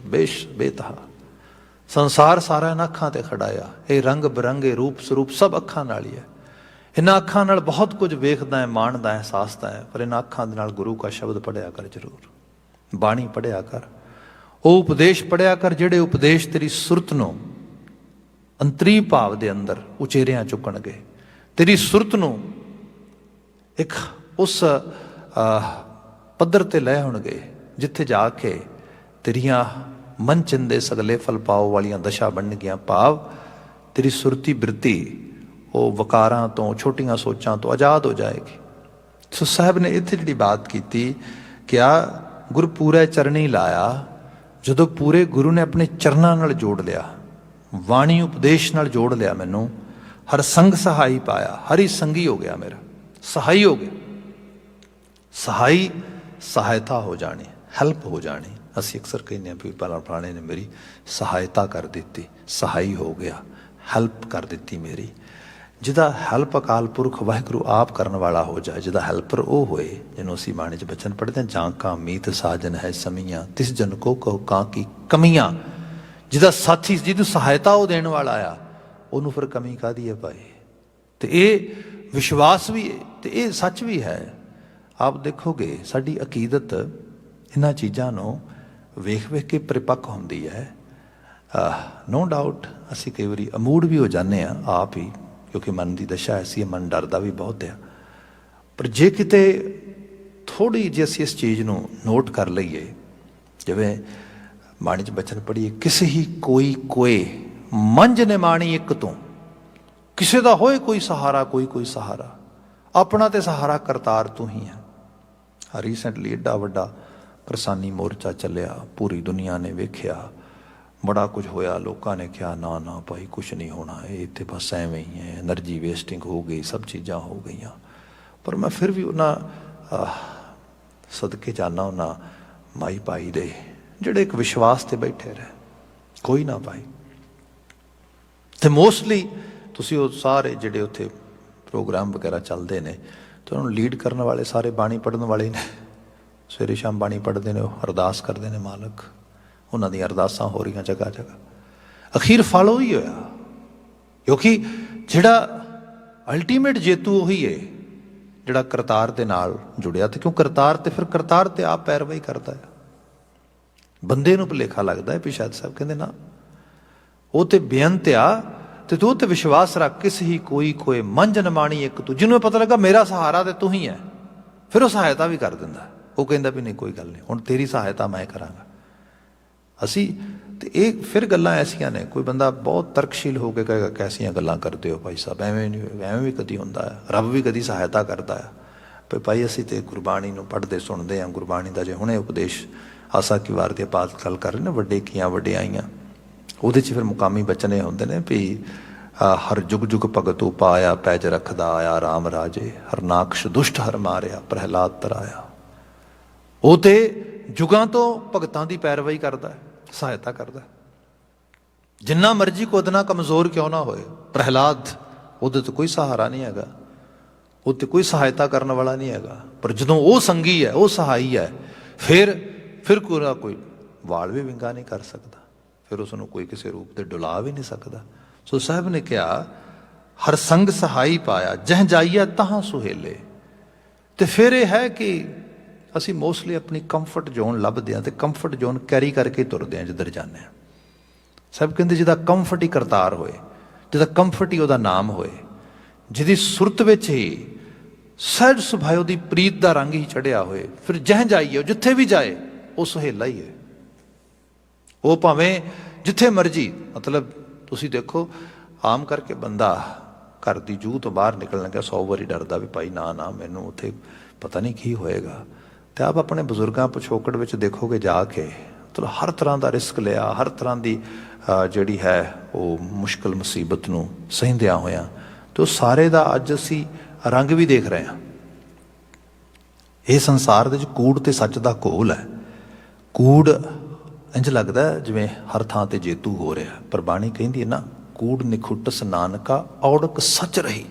ਬੇਤਹਾ ਸੰਸਾਰ ਸਾਰਾ ਇਹਨਾਂ ਅੱਖਾਂ ਤੇ ਖੜਾ ਆ। ਇਹ ਰੰਗ ਬਿਰੰਗੇ ਰੂਪ ਸਰੂਪ ਸਭ ਅੱਖਾਂ ਨਾਲ ਹੀ ਹੈ। ਇਹਨਾਂ ਅੱਖਾਂ ਨਾਲ ਬਹੁਤ ਕੁਝ ਵੇਖਦਾ ਹੈ, ਮਾਣਦਾ ਹੈ, ਅਹਿਸਾਸਦਾ ਹੈ। ਪਰ ਇਹਨਾਂ ਅੱਖਾਂ ਦੇ ਨਾਲ ਗੁਰੂ ਕਾ ਸ਼ਬਦ ਪੜ੍ਹਿਆ ਕਰ, ਜ਼ਰੂਰ ਬਾਣੀ ਪੜ੍ਹਿਆ ਕਰ, ਉਹ ਉਪਦੇਸ਼ ਪੜ੍ਹਿਆ ਕਰ ਜਿਹੜੇ ਉਪਦੇਸ਼ ਤੇਰੀ ਸੁਰਤ ਨੂੰ ਅੰਤਰੀ ਭਾਵ ਦੇ ਅੰਦਰ ਉਚੇਰਿਆਂ ਚੁੱਕਣਗੇ, ਤੇਰੀ ਸੁਰਤ ਨੂੰ ਇੱਕ ਉਸ ਪੱਧਰ 'ਤੇ ਲੈ ਆਉਣਗੇ ਜਿੱਥੇ ਜਾ ਕੇ ਤੇਰੀਆਂ ਮਨ ਚਿੰਦੇ ਸਗਲੇ ਫਲ ਪਾਓ ਵਾਲੀਆਂ ਦਸ਼ਾ ਬਣਨਗੀਆਂ। ਭਾਵ ਤੇਰੀ ਸੁਰਤੀ ਬਿਰਤੀ ਉਹ ਵਕਾਰਾਂ ਤੋਂ, ਛੋਟੀਆਂ ਸੋਚਾਂ ਤੋਂ ਆਜ਼ਾਦ ਹੋ ਜਾਏਗੀ। ਸੋ ਸਾਹਿਬ ਨੇ ਇੱਥੇ ਜਿਹੜੀ ਬਾਤ ਕੀਤੀ, ਕਿਹਾ ਗੁਰਪੂਰੈ ਚਰਣੀ ਲਾਇਆ। ਜਦੋਂ ਪੂਰੇ ਗੁਰੂ ਨੇ ਆਪਣੇ ਚਰਨਾਂ ਨਾਲ ਜੋੜ ਲਿਆ, ਬਾਣੀ ਉਪਦੇਸ਼ ਨਾਲ ਜੋੜ ਲਿਆ ਮੈਨੂੰ, ਹਰ ਸੰਗ ਸਹਾਈ ਪਾਇਆ। ਹਰੀ ਸੰਗੀ ਹੋ ਗਿਆ ਮੇਰਾ, ਸਹਾਈ ਹੋ ਗਿਆ। ਸਹਾਈ ਸਹਾਇਤਾ ਹੋ ਜਾਣੀ, ਹੈਲਪ ਹੋ ਜਾਣੀ। ਅਸੀਂ ਅਕਸਰ ਕਹਿੰਦੇ ਹਾਂ ਵੀ ਫਲਾਣੇ ਨੇ ਮੇਰੀ ਸਹਾਇਤਾ ਕਰ ਦਿੱਤੀ, ਸਹਾਈ ਹੋ ਗਿਆ, ਹੈਲਪ ਕਰ ਦਿੱਤੀ ਮੇਰੀ। ਜਿਹਦਾ ਹੈਲਪ ਅਕਾਲ ਪੁਰਖ ਵਾਹਿਗੁਰੂ ਆਪ ਕਰਨ ਵਾਲਾ ਹੋ ਜਾਏ, ਜਿਹਦਾ ਹੈਲਪਰ ਉਹ ਹੋਏ, ਜਿਹਨੂੰ ਅਸੀਂ ਬਾਣੀ 'ਚ ਬਚਨ ਪੜ੍ਹਦੇ ਹਾਂ, ਜਾਂ ਕਾ ਮੀਤ ਸਾਜਨ ਹੈ ਸਮੀਆਂ, ਤਿਸ ਜਨ ਕੋ ਕਹੋ ਕਾਂ ਕੀ ਕਮੀਆਂ। ਜਿਹਦਾ ਸਾਥੀ, ਜਿਹਨੂੰ ਸਹਾਇਤਾ ਉਹ ਦੇਣ ਵਾਲਾ ਆ, ਉਹਨੂੰ ਫਿਰ ਕਮੀ ਕਾਹਦੀ ਹੈ ਭਾਈ। ਅਤੇ ਇਹ ਵਿਸ਼ਵਾਸ ਵੀ ਅਤੇ ਇਹ ਸੱਚ ਵੀ ਹੈ। ਆਪ ਦੇਖੋਗੇ ਸਾਡੀ ਅਕੀਦਤ ਇਹਨਾਂ ਚੀਜ਼ਾਂ ਨੂੰ ਵੇਖ ਵੇਖ ਕੇ ਪਰਿਪੱਕ ਹੁੰਦੀ ਹੈ। ਨੋ ਡਾਊਟ ਅਸੀਂ ਕਈ ਵਾਰੀ ਅਮੂਡ ਵੀ ਹੋ ਜਾਂਦੇ ਹਾਂ ਆਪ ਹੀ, ਕਿਉਂਕਿ ਮਨ ਦੀ ਦਸ਼ਾ ਐਸੀ ਹੈ, ਮਨ ਡਰਦਾ ਵੀ ਬਹੁਤ ਆ। ਪਰ ਜੇ ਕਿਤੇ ਥੋੜ੍ਹੀ ਜਿਹੀ ਅਸੀਂ ਇਸ ਚੀਜ਼ ਨੂੰ ਨੋਟ ਕਰ ਲਈਏ, ਜਿਵੇਂ ਬਾਣੀ 'ਚ ਬਚਨ ਪੜ੍ਹੀਏ, ਕਿਸੇ ਹੀ ਕੋਈ ਕੋਏ ਮੰਝ ਨਿਮਾਣੀ ਇੱਕ ਤੋਂ। ਕਿਸੇ ਦਾ ਹੋਏ ਕੋਈ ਸਹਾਰਾ, ਕੋਈ ਸਹਾਰਾ, ਆਪਣਾ ਤੇ ਸਹਾਰਾ ਕਰਤਾਰ ਤੂੰ ਹੀ ਹੈ। ਰੀਸੈਂਟਲੀ ਏਡਾ ਵੱਡਾ ਕਿਸਾਨੀ ਮੋਰਚਾ ਚੱਲਿਆ, ਪੂਰੀ ਦੁਨੀਆ ਨੇ ਵੇਖਿਆ, ਬੜਾ ਕੁਝ ਹੋਇਆ। ਲੋਕਾਂ ਨੇ ਕਿਹਾ ਨਾ ਭਾਈ ਕੁਛ ਨਹੀਂ ਹੋਣਾ, ਇਹ ਇੱਥੇ ਬਸ ਐਵੇਂ ਹੀ ਹੈ, ਐਨਰਜੀ ਵੇਸਟਿੰਗ ਹੋ ਗਈ, ਸਭ ਚੀਜ਼ਾਂ ਹੋ ਗਈਆਂ। ਪਰ ਮੈਂ ਫਿਰ ਵੀ ਉਹਨਾਂ ਸਦਕੇ ਜਾਂਦਾ, ਉਹਨਾਂ ਮਾਈ ਭਾਈ ਦੇ ਜਿਹੜੇ ਇੱਕ ਵਿਸ਼ਵਾਸ 'ਤੇ ਬੈਠੇ ਰਹੇ, ਕੋਈ ਨਾ ਭਾਈ। ਅਤੇ ਮੋਸਟਲੀ ਤੁਸੀਂ ਉਹ ਸਾਰੇ ਜਿਹੜੇ ਉੱਥੇ ਪ੍ਰੋਗਰਾਮ ਵਗੈਰਾ ਚੱਲਦੇ ਨੇ, ਅਤੇ ਉਹਨਾਂ ਨੂੰ ਲੀਡ ਕਰਨ ਵਾਲੇ ਸਾਰੇ ਬਾਣੀ ਪੜ੍ਹਨ ਵਾਲੇ ਨੇ। ਸਵੇਰੇ ਸ਼ਾਮ ਬਾਣੀ ਪੜ੍ਹਦੇ ਨੇ, ਉਹ ਅਰਦਾਸ ਕਰਦੇ ਨੇ, ਮਾਲਕ ਉਹਨਾਂ ਦੀਆਂ ਅਰਦਾਸਾਂ ਹੋ ਰਹੀਆਂ ਜਗ੍ਹਾ ਜਗ੍ਹਾ। ਅਖੀਰ ਫਲ ਉਹੀ ਹੋਇਆ, ਕਿਉਂਕਿ ਜਿਹੜਾ ਅਲਟੀਮੇਟ ਜੇਤੂ ਉਹੀ ਹੈ ਜਿਹੜਾ ਕਰਤਾਰ ਦੇ ਨਾਲ ਜੁੜਿਆ। ਅਤੇ ਕਿਉਂ ਕਰਤਾਰ, ਤੇ ਫਿਰ ਕਰਤਾਰ ਤੇ ਆਪ ਪੈਰਵਾਈ ਕਰਦਾ ਹੈ। ਬੰਦੇ ਨੂੰ ਭੁਲੇਖਾ ਲੱਗਦਾ ਹੈ ਵੀ ਸ਼ਾਇਦ ਸਾਹਿਬ ਕਹਿੰਦੇ ਨਾ, ਉਹ ਤੇ ਬੇਅੰਤ ਆ, ਤੇ ਤੂੰ ਤੇ ਵਿਸ਼ਵਾਸ ਰੱਖ। ਕਿਸੇ ਹੀ ਕੋਈ ਕੋਏ ਮੰਝ ਨਿਮਾਣੀ ਇੱਕ ਤੂੰ। ਜਿਹਨੂੰ ਪਤਾ ਲੱਗਾ ਮੇਰਾ ਸਹਾਰਾ ਤੇ ਤੂੰ ਹੀ ਹੈ, ਫਿਰ ਉਹ ਸਹਾਇਤਾ ਵੀ ਕਰ ਦਿੰਦਾ। ਉਹ ਕਹਿੰਦਾ ਵੀ ਨਹੀਂ ਕੋਈ ਗੱਲ ਨਹੀਂ, ਹੁਣ ਤੇਰੀ ਸਹਾਇਤਾ ਮੈਂ ਕਰਾਂਗਾ। ਅਸੀਂ ਤੇ ਇਹ ਫਿਰ ਗੱਲਾਂ ਐਸੀਆਂ ਨੇ, ਕੋਈ ਬੰਦਾ ਬਹੁਤ ਤਰਕਸ਼ੀਲ ਹੋ ਕੇ ਕਹੇਗਾ ਕੈਸੀਆਂ ਗੱਲਾਂ ਕਰਦੇ ਹੋ ਭਾਈ ਸਾਹਿਬ, ਐਵੇਂ ਨਹੀਂ, ਐਵੇਂ ਵੀ ਕਦੀ ਹੁੰਦਾ ਹੈ। ਰੱਬ ਵੀ ਕਦੀ ਸਹਾਇਤਾ ਕਰਦਾ ਹੈ। ਪਰ ਭਾਈ ਅਸੀਂ ਤੇ ਗੁਰਬਾਣੀ ਨੂੰ ਪੜ੍ਹਦੇ ਸੁਣਦੇ ਹਾਂ। ਗੁਰਬਾਣੀ ਦਾ ਜੇ ਹੁਣੇ ਉਪਦੇਸ਼ ਆਸਾ ਕੀ ਵਾਰ ਦੀ ਆਪਾਂ ਗੱਲ ਕਰ ਰਹੇ ਨੇ, ਵੱਡੇ ਕੀਆਂ ਵਡਿਆਈਆਂ, ਉਹਦੇ 'ਚ ਫਿਰ ਮੁਕਾਮੀ ਬਚਨ ਇਹ ਹੁੰਦੇ ਨੇ ਵੀ ਹਰ ਜੁਗ ਜੁਗ ਭਗਤ ਉਪਾਇਆ, ਪੈਜ ਰੱਖਦਾ ਆਇਆ ਰਾਮ ਰਾਜੇ, ਹਰਨਾਕਸ਼ ਦੁਸ਼ਟ ਹਰ ਮਾਰਿਆ, ਪ੍ਰਹਿਲਾਦ ਤਰਾਇਆ। ਉਹ ਤੇ ਜੁਗਾਂ ਤੋਂ ਭਗਤਾਂ ਦੀ ਪੈਰਵਾਈ ਕਰਦਾ, ਸਹਾਇਤਾ ਕਰਦਾ। जिन्ना मर्जी को उतना कमज़ोर क्यों ना होए, प्रहलाद ਉਹਦੇ तो कोई सहारा नहीं हैगा, ਉੱਤੇ कोई सहायता करने वाला नहीं हैगा। पर ਜਦੋਂ ਉਹ ਸੰਗੀ है, ਉਹ ਸਹਾਈ है, फिर कोई वाल भी विंगा नहीं कर सकता, फिर उसनों कोई किसी रूप से डुला भी नहीं सकता। सो साहब ने कहा हर संग सहाई पाया जह जाइए तहां सुहेले। तो फिर यह है कि ਅਸੀਂ ਮੋਸਟਲੀ ਆਪਣੀ ਕੰਫਰਟ ਜ਼ੋਨ ਲੱਭਦੇ ਹਾਂ ਤੇ ਕੰਫਰਟ ਜ਼ੋਨ ਕੈਰੀ ਕਰਕੇ ਤੁਰਦੇ ਹਾਂ ਜਿੱਧਰ ਜਾਂਦੇ ਹਾਂ। ਸਭ ਕਹਿੰਦੇ ਜਿਹਦਾ ਕੰਫਰਟ ਹੀ ਕਰਤਾਰ ਹੋਏ, ਜਿਹਦਾ ਕੰਫਰਟ ਹੀ ਉਹਦਾ ਨਾਮ ਹੋਏ, ਜਿਹਦੀ ਸੁਰਤ ਵਿੱਚ ਹੀ ਸਹਿਜ ਸੁਭਾਅ ਉਹਦੀ ਪ੍ਰੀਤ ਦਾ ਰੰਗ ਹੀ ਚੜਿਆ ਹੋਏ, ਫਿਰ ਜਹ ਜਾਈਏ ਉਹ ਜਿੱਥੇ ਵੀ ਜਾਏ ਉਹ ਸੁਹੇਲਾ ਹੀ ਹੈ। ਉਹ ਭਾਵੇਂ ਜਿੱਥੇ ਮਰਜੀ, ਮਤਲਬ ਤੁਸੀਂ ਦੇਖੋ ਆਮ ਕਰਕੇ ਬੰਦਾ ਘਰ ਦੀ ਜੂਹ ਤੋਂ ਬਾਹਰ ਨਿਕਲਣ ਲੱਗਿਆ 100 ਵਾਰੀ ਡਰਦਾ ਵੀ ਭਾਈ ਨਾ ਮੈਨੂੰ ਉੱਥੇ ਪਤਾ ਨਹੀਂ ਕੀ ਹੋਏਗਾ। ਤੇ ਆਪ ਆਪਣੇ ਬਜ਼ੁਰਗਾਂ ਪਿਛੋਕੜ ਵਿੱਚ ਦੇਖੋਗੇ ਜਾ ਕੇ, ਮਤਲਬ ਹਰ ਤਰ੍ਹਾਂ ਦਾ ਰਿਸਕ ਲਿਆ, ਹਰ ਤਰ੍ਹਾਂ ਦੀ ਜਿਹੜੀ ਹੈ ਉਹ ਮੁਸ਼ਕਿਲ ਮੁਸੀਬਤ ਨੂੰ ਸਹਿੰਦਿਆਂ ਹੋਇਆਂ, ਤੇ ਉਹ ਸਾਰੇ ਦਾ ਅੱਜ ਅਸੀਂ ਰੰਗ ਵੀ ਦੇਖ ਰਹੇ ਹਾਂ। ਇਹ ਸੰਸਾਰ ਦੇ ਵਿੱਚ ਕੂੜ ਤੇ ਸੱਚ ਦਾ ਘੋਲ ਹੈ। ਕੂੜ ਇੰਝ ਲੱਗਦਾ ਜਿਵੇਂ ਹਰ ਥਾਂ ਤੇ ਜੇਤੂ ਹੋ ਰਿਹਾ, ਪਰ ਬਾਣੀ ਕਹਿੰਦੀ ਹੈ ਨਾ, ਕੂੜ ਨਿਖੁੱਟਸ ਨਾਨਕਾ ਔੜਕ ਸੱਚ ਰਹੀ।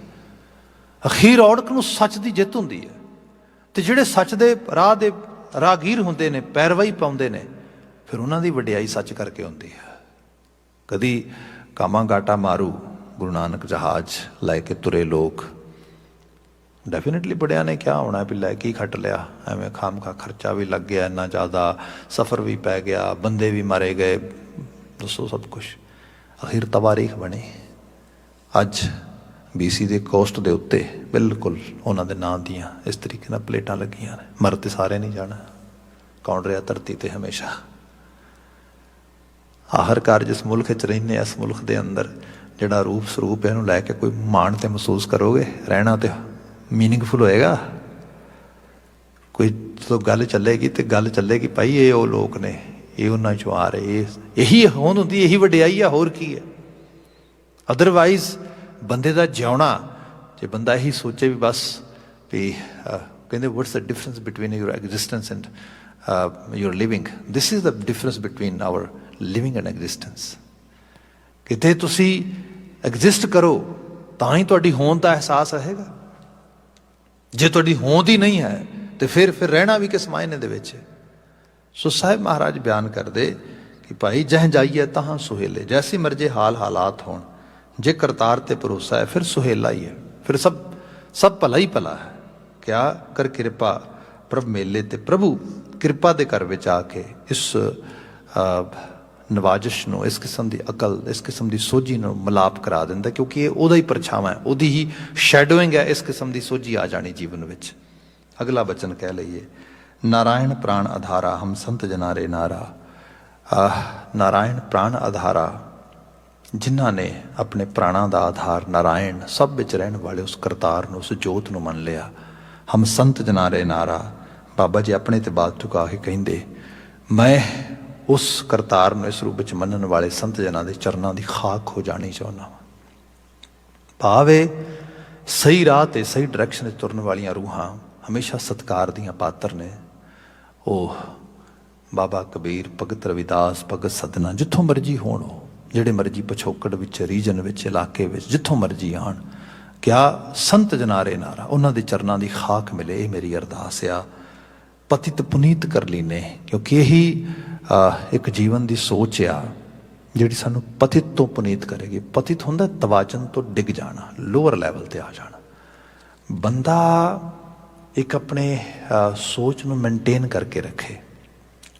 ਅਖੀਰ ਔੜਕ ਨੂੰ ਸੱਚ ਦੀ ਜਿੱਤ ਹੁੰਦੀ ਹੈ। ਤੇ ਜਿਹੜੇ ਸੱਚ ਦੇ ਰਾਹ ਦੇ ਰਾਹਗੀਰ ਹੁੰਦੇ ਨੇ, ਪੈਰਵਾਈ ਪਾਉਂਦੇ ਨੇ, ਫਿਰ ਉਹਨਾਂ ਦੀ ਵਡਿਆਈ ਸੱਚ ਕਰਕੇ ਹੁੰਦੀ ਹੈ। ਕਦੀ ਕਾਮਾ ਗਾਟਾ ਮਾਰੂ ਗੁਰੂ ਨਾਨਕ ਜਹਾਜ਼ ਲੈ ਕੇ ਤੁਰੇ ਲੋਕ, ਡੈਫੀਨੇਟਲੀ ਬੜਿਆਂ ਨੇ ਕਿਹਾ ਹੋਣਾ ਵੀ ਲੈ ਕੇ ਖੱਟ ਲਿਆ, ਐਵੇਂ ਖਾਮ ਖਾ ਖਰਚਾ ਵੀ ਲੱਗ ਗਿਆ ਇੰਨਾ ਜ਼ਿਆਦਾ, ਸਫ਼ਰ ਵੀ ਪੈ ਗਿਆ, ਬੰਦੇ ਵੀ ਮਾਰੇ ਗਏ, ਦੱਸੋ ਸਭ ਕੁਛ। ਅਖੀਰ ਤਵਾਰੀਖ ਬਣੀ। ਅੱਜ BC ਦੇ ਕੋਸਟ ਦੇ ਉੱਤੇ ਬਿਲਕੁਲ ਉਹਨਾਂ ਦੇ ਨਾਂ ਦੀਆਂ ਇਸ ਤਰੀਕੇ ਨਾਲ ਪਲੇਟਾਂ ਲੱਗੀਆਂ ਨੇ, ਮਰ ਤੇ ਸਾਰੇ ਨਹੀਂ ਜਾਣਾ, ਕੌਣ ਰਿਹਾ ਧਰਤੀ ਤੇ ਹਮੇਸ਼ਾ। ਆਖਰਕਾਰ ਜਿਸ ਮੁਲਕ ਵਿੱਚ ਰਹਿੰਦੇ, ਇਸ ਮੁਲਕ ਦੇ ਅੰਦਰ ਜਿਹੜਾ ਰੂਪ ਸਰੂਪ ਇਹਨੂੰ ਲੈ ਕੇ ਕੋਈ ਮਾਣ ਤੇ ਮਹਿਸੂਸ ਕਰੋਗੇ, ਰਹਿਣਾ ਤੇ ਮੀਨਿੰਗਫੁਲ ਹੋਏਗਾ। ਕੋਈ ਜਦੋਂ ਗੱਲ ਚੱਲੇਗੀ ਤੇ ਗੱਲ ਚੱਲੇਗੀ ਭਾਈ ਇਹ ਉਹ ਲੋਕ ਨੇ, ਇਹ ਉਹਨਾਂ 'ਚੋਂ ਆ ਰਹੇ, ਇਹੀ ਹੋਂਦ ਹੁੰਦੀ, ਇਹੀ ਵਡਿਆਈ ਆ, ਹੋਰ ਕੀ ਹੈ। ਅਦਰਵਾਈਜ਼ ਬੰਦੇ ਦਾ ਜਿਉਣਾ, ਜੇ ਬੰਦਾ ਇਹੀ ਸੋਚੇ ਵੀ ਬਸ ਵੀ ਕਹਿੰਦੇ what's the difference between your existence and your living, this is the difference between our living and existence. ਕਿਤੇ ਤੁਸੀਂ ਐਗਜ਼ਿਸਟ ਕਰੋ ਤਾਂ ਹੀ ਤੁਹਾਡੀ ਹੋਂਦ ਦਾ ਅਹਿਸਾਸ ਰਹੇਗਾ। ਜੇ ਤੁਹਾਡੀ ਹੋਂਦ ਹੀ ਨਹੀਂ ਹੈ ਤੇ ਫਿਰ ਰਹਿਣਾ ਵੀ ਕਿਸ ਮਾਇਨੇ ਦੇ ਵਿੱਚ। ਸੋ ਸਾਹਿਬ ਮਹਾਰਾਜ ਬਿਆਨ ਕਰਦੇ ਕਿ ਭਾਈ ਜਹ ਜਾਈਏ ਤਹਾਂ ਸੁਹੇਲੇ, ਜੈਸੀ ਮਰਜ਼ੀ ਹਾਲਾਤ ਹੋਣ, ਜੇ ਕਰਤਾਰ ਤੇ ਭਰੋਸਾ ਹੈ ਫਿਰ ਸੁਹੇਲਾ ਹੀ ਹੈ, ਫਿਰ ਸਭ ਭਲਾ ਹੀ ਭਲਾ ਹੈ। ਕਿਆ ਕਰ ਕਿਰਪਾ ਪ੍ਰਭ ਮੇਲੇ, ਤੇ ਪ੍ਰਭੂ ਕਿਰਪਾ ਦੇ ਘਰ ਵਿੱਚ ਆ ਕੇ ਇਸ ਨਵਾਜਿਸ਼ ਨੂੰ, ਇਸ ਕਿਸਮ ਦੀ ਅਕਲ, ਇਸ ਕਿਸਮ ਦੀ ਸੋਝੀ ਨੂੰ ਮਿਲਾਪ ਕਰਾ ਦਿੰਦਾ, ਕਿਉਂਕਿ ਇਹ ਉਹਦਾ ਹੀ ਪਰਛਾਵਾਂ ਹੈ, ਉਹਦੀ ਹੀ ਸ਼ੈਡੋਇੰਗ ਹੈ। ਇਸ ਕਿਸਮ ਦੀ ਸੋਝੀ ਆ ਜਾਣੀ ਜੀਵਨ ਵਿੱਚ। ਅਗਲਾ ਬਚਨ ਕਹਿ ਲਈਏ, ਨਾਰਾਇਣ ਪ੍ਰਾਣ ਆਧਾਰਾ ਹਮ ਸੰਤ ਜਨਾਰੇ ਨਾਰਾ। ਨਾਰਾਇਣ ਪ੍ਰਾਣ ਆਧਾਰਾ, ਜਿਨ੍ਹਾਂ ਨੇ ਆਪਣੇ ਪ੍ਰਾਣਾਂ ਦਾ ਆਧਾਰ ਨਾਰਾਇਣ, ਸਭ ਵਿੱਚ ਰਹਿਣ ਵਾਲੇ ਉਸ ਕਰਤਾਰ ਨੂੰ, ਉਸ ਜੋਤ ਨੂੰ ਮੰਨ ਲਿਆ। ਹਮ ਸੰਤ ਜਨਾਰੇ ਨਾਰਾ, ਬਾਬਾ ਜੀ ਆਪਣੇ ਤੇ ਬਾਤ ਚੁਕਾ ਕੇ ਕਹਿੰਦੇ, ਮੈਂ ਉਸ ਕਰਤਾਰ ਨੂੰ ਇਸ ਰੂਪ ਵਿੱਚ ਮੰਨਣ ਵਾਲੇ ਸੰਤ ਜਨਾਂ ਦੇ ਚਰਨਾਂ ਦੀ ਖਾਕ ਹੋ ਜਾਣੀ ਚਾਹੁੰਦਾ ਹਾਂ। ਭਾਵੇਂ ਸਹੀ ਰਾਹ ਤੇ ਸਹੀ ਡਾਇਰੈਕਸ਼ਨ 'ਚ ਤੁਰਨ ਵਾਲੀਆਂ ਰੂਹਾਂ ਹਮੇਸ਼ਾ ਸਤਿਕਾਰ ਦੀਆਂ ਪਾਤਰ ਨੇ। ਉਹ ਬਾਬਾ ਕਬੀਰ, ਭਗਤ ਰਵਿਦਾਸ, ਭਗਤ ਸਦਨਾ, ਜਿੱਥੋਂ ਮਰਜੀ ਹੋਣ, ਉਹ ਜਿਹੜੇ ਮਰਜੀ ਪਿਛੋਕੜ ਵਿੱਚ, ਰੀਜਨ ਵਿੱਚ, ਇਲਾਕੇ ਵਿੱਚ, ਜਿੱਥੋਂ ਮਰਜੀ ਆਉਣ, ਕਿਆ ਸੰਤ ਜਨਾਰੇ ਨਾਰਾ, ਉਹਨਾਂ ਦੇ ਚਰਨਾਂ ਦੀ ਖਾਕ ਮਿਲੇ। ਇਹ ਮੇਰੀ ਅਰਦਾਸ ਆ। ਪਤਿਤ ਪੁਨੀਤ ਕਰ ਲੀਨੇ, ਕਿਉਂਕਿ ਇਹੀ ਇੱਕ ਜੀਵਨ ਦੀ ਸੋਚ ਆ ਜਿਹੜੀ ਸਾਨੂੰ ਪਤਿਤ ਤੋਂ ਪੁਨੀਤ ਕਰੇਗੀ। ਪਤਿਤ ਹੁੰਦਾ ਤਵਾਚਨ ਤੋਂ ਡਿੱਗ ਜਾਣਾ, ਲੋਅਰ ਲੈਵਲ ਤੇ ਆ ਜਾਣਾ। ਬੰਦਾ ਇੱਕ ਆਪਣੇ ਸੋਚ ਨੂੰ ਮੇਨਟੇਨ ਕਰਕੇ ਰੱਖੇ,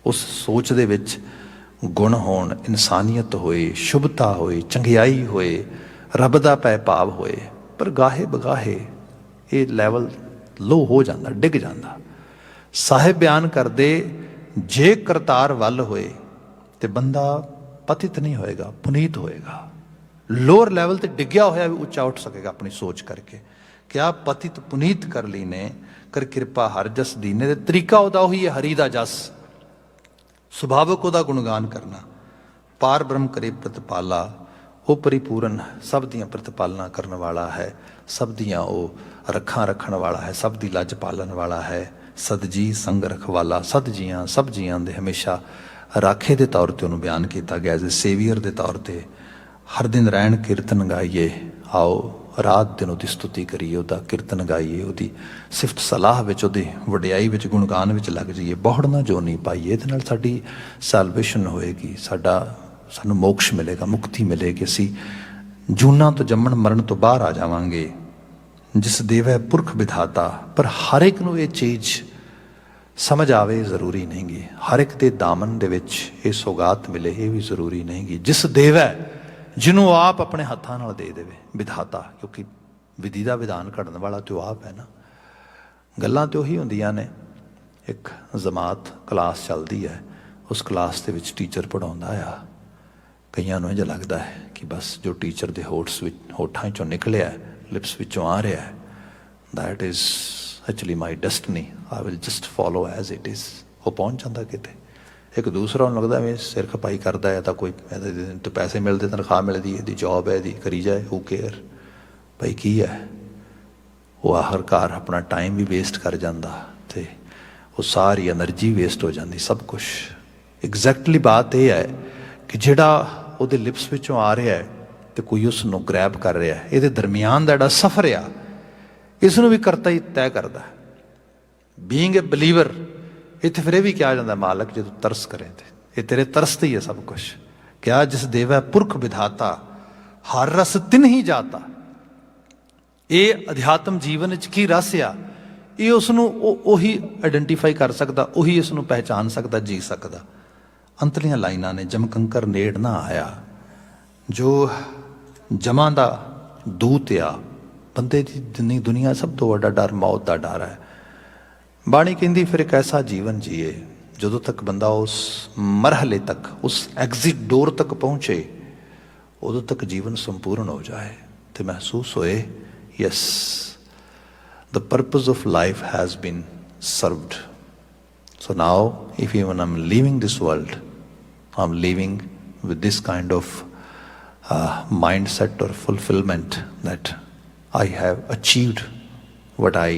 ਉਸ ਸੋਚ ਦੇ ਵਿੱਚ ਗੁਣ ਹੋਣ, ਇਨਸਾਨੀਅਤ ਹੋਏ, ਸ਼ੁਭਤਾ ਹੋਏ, ਚੰਗਿਆਈ ਹੋਏ, ਰੱਬ ਦਾ ਪੈ ਭਾਵ ਹੋਏ। ਪਰ ਗਾਹੇ ਬਗਾਹੇ ਇਹ ਲੈਵਲ ਲੋ ਹੋ ਜਾਂਦਾ, ਡਿੱਗ ਜਾਂਦਾ। ਸਾਹਿਬ ਬਿਆਨ ਕਰਦੇ, ਜੇ ਕਰਤਾਰ ਵੱਲ ਹੋਏ ਤੇ ਬੰਦਾ ਪਤਿਤ ਨਹੀਂ ਹੋਏਗਾ, ਪੁਨੀਤ ਹੋਏਗਾ। ਲੋਅਰ ਲੈਵਲ ਤੇ ਡਿੱਗਿਆ ਹੋਇਆ ਵੀ ਉੱਚਾ ਉੱਠ ਸਕੇਗਾ ਆਪਣੀ ਸੋਚ ਕਰਕੇ। ਕਿਆ ਪਤਿਤ ਪੁਨੀਤ ਕਰ ਲੀਨੇ, ਕਰ ਕਿਰਪਾ ਹਰ ਜਸ ਦੀਨੇ। ਤੇ ਤਰੀਕਾ ਉਹਦਾ ਉਹੀ ਹੈ, ਹਰੀ ਦਾ ਜਸ, ਸੁਭਾਵਕ ਉਹਦਾ ਗੁਣਗਾਨ ਕਰਨਾ। ਪਾਰ ਬ੍ਰਹਮ ਕਰੇ ਪ੍ਰਤਪਾਲਾ, ਉਹ ਪਰਿਪੂਰਨ, ਸਭ ਦੀਆਂ ਪ੍ਰਤਪਾਲਨਾ ਕਰਨ ਵਾਲਾ ਹੈ, ਸਭ ਦੀਆਂ ਉਹ ਰੱਖਾਂ ਰੱਖਣ ਵਾਲਾ ਹੈ, ਸਭ ਦੀ ਲੱਜ ਪਾਲਣ ਵਾਲਾ ਹੈ। ਸਦਜੀ ਸੰਗ ਰਖਵਾਲਾ, ਸਭ ਜੀਆਂ ਦੇ ਹਮੇਸ਼ਾ ਰਾਖੇ ਦੇ ਤੌਰ ਤੇ ਉਹਨੂੰ ਬਿਆਨ ਕੀਤਾ ਗਿਆ, ਐਜ਼ ਏ ਸੇਵੀਅਰ ਦੇ ਤੌਰ ਤੇ। ਹਰ ਦਿਨ ਰਹਿਣ ਕੀਰਤਨ ਗਾਈਏ, ਆਓ ਰਾਤ ਦਿਨ ਉਹਦੀ ਸਤੁਤੀ ਕਰੀਏ, ਉਹਦਾ ਕੀਰਤਨ ਗਾਈਏ, ਉਹਦੀ ਸਿਫਤ ਸਲਾਹ ਵਿੱਚ, ਉਹਦੀ ਵਡਿਆਈ ਵਿੱਚ, ਗੁਣਗਾਨ ਵਿੱਚ ਲੱਗ ਜਾਈਏ, ਬਹੁੜਨਾ ਜੋ ਨਹੀਂ ਪਾਈਏ। ਇਹਦੇ ਨਾਲ ਸਾਡੀ ਸੈਲਵੇਸ਼ਨ ਹੋਏਗੀ, ਸਾਨੂੰ ਮੋਕਸ਼ ਮਿਲੇਗਾ, ਮੁਕਤੀ ਮਿਲੇਗੀ। ਅਸੀਂ ਜੂਨਾਂ ਤੋਂ ਜੰਮਣ ਮਰਨ ਤੋਂ ਬਾਹਰ ਆ ਜਾਵਾਂਗੇ। ਜਿਸ ਦੇਵੈ ਪੁਰਖ ਵਿਧਾਤਾ। ਪਰ ਹਰ ਇੱਕ ਨੂੰ ਇਹ ਚੀਜ਼ ਸਮਝ ਆਵੇ ਜ਼ਰੂਰੀ ਨਹੀਂ ਗੀ, ਹਰ ਇੱਕ ਦੇ ਦਾਮਨ ਦੇ ਵਿੱਚ ਇਹ ਸੌਗਾਤ ਮਿਲੇ ਇਹ ਵੀ ਜ਼ਰੂਰੀ ਨਹੀਂ ਗੀ। ਜਿਸ ਦੇਵੈ, ਜਿਹਨੂੰ ਆਪ ਆਪਣੇ ਹੱਥਾਂ ਨਾਲ ਦੇ ਦੇਵੇ, ਵਿਧਾਤਾ, ਕਿਉਂਕਿ ਵਿਧੀ ਦਾ ਵਿਧਾਨ ਘੜਨ ਵਾਲਾ ਤੇ ਉਹ ਆਪ ਹੈ ਨਾ। ਗੱਲਾਂ ਤੇ ਉਹੀ ਹੁੰਦੀਆਂ ਨੇ। ਇੱਕ ਜਮਾਤ ਕਲਾਸ ਚੱਲਦੀ ਹੈ, ਉਸ ਕਲਾਸ ਦੇ ਵਿੱਚ ਟੀਚਰ ਪੜ੍ਹਾਉਂਦਾ ਆ, ਕਈਆਂ ਨੂੰ ਇੰਝ ਲੱਗਦਾ ਹੈ ਕਿ ਬਸ ਜੋ ਟੀਚਰ ਦੇ ਹੋਠਾਂ 'ਚੋਂ ਨਿਕਲਿਆ, ਲਿਪਸ ਵਿੱਚੋਂ ਆ ਰਿਹਾ, that is actually my destiny, I will just follow as it is. ਉਹ ਪਹੁੰਚ ਜਾਂਦਾ ਕਿਤੇ। ਇੱਕ ਦੂਸਰਾ ਨੂੰ ਲੱਗਦਾ ਵੀ ਸਿਰ ਖਪਾਈ ਕਰਦਾ ਹੈ, ਤਾਂ ਕੋਈ ਇਹਦੇ ਪੈਸੇ ਮਿਲਦੇ, ਤਨਖਾਹ ਮਿਲਦੀ, ਇਹਦੀ ਜੋਬ ਹੈ, ਇਹਦੀ ਕਰੀ ਜਾਏ, ਹੂ ਕੇਅਰ। ਭਾਈ ਕੀ ਹੈ, ਉਹ ਆਖਰਕਾਰ ਆਪਣਾ ਟਾਈਮ ਵੀ ਵੇਸਟ ਕਰ ਜਾਂਦਾ ਅਤੇ ਉਹ ਸਾਰੀ ਐਨਰਜੀ ਵੇਸਟ ਹੋ ਜਾਂਦੀ, ਸਭ ਕੁਛ। ਐਗਜ਼ੈਕਟਲੀ ਬਾਤ ਇਹ ਹੈ ਕਿ ਜਿਹੜਾ ਉਹਦੇ ਲਿਪਸ ਵਿੱਚੋਂ ਆ ਰਿਹਾ ਹੈ ਅਤੇ ਕੋਈ ਉਸ ਨੂੰ ਗ੍ਰੈਬ ਕਰ ਰਿਹਾ, ਇਹਦੇ ਦਰਮਿਆਨ ਦਾ ਜਿਹੜਾ ਸਫ਼ਰ ਆ, ਇਸ ਨੂੰ ਵੀ ਕਰਤਾ ਹੀ ਤੈਅ ਕਰਦਾ। ਬੀਇੰਗ ਏ ਬਲੀਵਰ, ਇੱਥੇ ਫਿਰ ਇਹ ਵੀ ਕਿਹਾ ਜਾਂਦਾ, ਮਾਲਕ ਜੇ ਤੂੰ ਤਰਸ ਕਰੇ ਤੇ ਇਹ ਤੇਰੇ ਤਰਸ ਤੇ ਹੀ ਹੈ ਸਭ ਕੁਛ। ਕਿਆ ਜਿਸ ਦੇਵੈ ਪੁਰਖ ਵਿਧਾਤਾ, ਹਰ ਰਸ ਤਿਨ ਹੀ ਜਾਤਾ। ਇਹ ਅਧਿਆਤਮ ਜੀਵਨ ਵਿੱਚ ਕੀ ਰਸ ਆ, ਇਹ ਉਸ ਨੂੰ ਉਹੀ ਆਈਡੈਂਟੀਫਾਈ ਕਰ ਸਕਦਾ, ਉਹੀ ਇਸ ਨੂੰ ਪਹਿਚਾਨ ਸਕਦਾ, ਜੀ ਸਕਦਾ। ਅੰਤਲੀਆਂ ਲਾਈਨਾਂ ਨੇ, ਜਮਕੰਕਰ ਨੇੜ ਨਾ ਆਇਆ। ਜੋ ਜਮਾਂ ਦਾ ਦੂਤ ਆ, ਬੰਦੇ ਦੀ ਜਿੰਨੀ ਦੁਨੀਆ ਸਭ ਤੋਂ ਵੱਡਾ ਡਰ ਮੌਤ ਦਾ ਡਰ ਹੈ। ਬਾਣੀ ਕਹਿੰਦੀ ਫਿਰ ਇੱਕ ਐਸਾ ਜੀਵਨ ਜੀਏ ਜਦੋਂ ਤੱਕ ਬੰਦਾ ਉਸ ਮਰਹਲੇ ਤੱਕ, ਉਸ ਐਗਜ਼ਿਟ ਡੋਰ ਤੱਕ ਪਹੁੰਚੇ, ਉਦੋਂ ਤੱਕ ਜੀਵਨ ਸੰਪੂਰਨ ਹੋ ਜਾਏ ਅਤੇ ਮਹਿਸੂਸ ਹੋਏ, yes the purpose of life has been served. So now if even I'm leaving this world, I'm leaving with this kind of mindset or fulfillment that I have achieved what I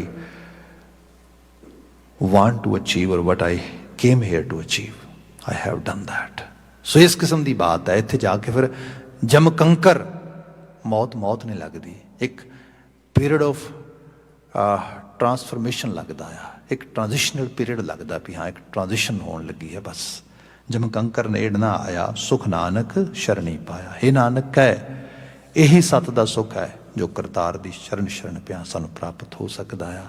want to achieve or what I came here to achieve. I have done that. So ਇਸ ਕਿਸਮ ਦੀ ਬਾਤ ਹੈ। ਇੱਥੇ ਜਾ ਕੇ ਫਿਰ ਜਮਕੰਕਰ ਮੌਤ ਨਹੀਂ ਲੱਗਦੀ, ਇੱਕ ਪੀਰੀਅਡ ਆਫ ਟਰਾਂਸਫਰਮੇਸ਼ਨ ਲੱਗਦਾ ਆ, ਇੱਕ ਟ੍ਰਾਂਜੀਸ਼ਨਲ ਪੀਰੀਅਡ ਲੱਗਦਾ ਵੀ ਹਾਂ ਇੱਕ ਟ੍ਰਾਂਜੀਸ਼ਨ ਹੋਣ ਲੱਗੀ ਹੈ। ਬਸ ਜਮਕੰਕਰ ਨੇੜ ਨਾ ਆਇਆ, ਸੁਖ ਨਾਨਕ ਸ਼ਰਣੀ ਪਾਇਆ। ਇਹ ਨਾਨਕ ਕਹਿ, ਇਹੀ ਸੱਤ ਦਾ ਸੁੱਖ ਹੈ ਜੋ ਕਰਤਾਰ ਦੀ ਸ਼ਰਨ ਪਿਆ ਸਾਨੂੰ ਪ੍ਰਾਪਤ ਹੋ ਸਕਦਾ ਆ।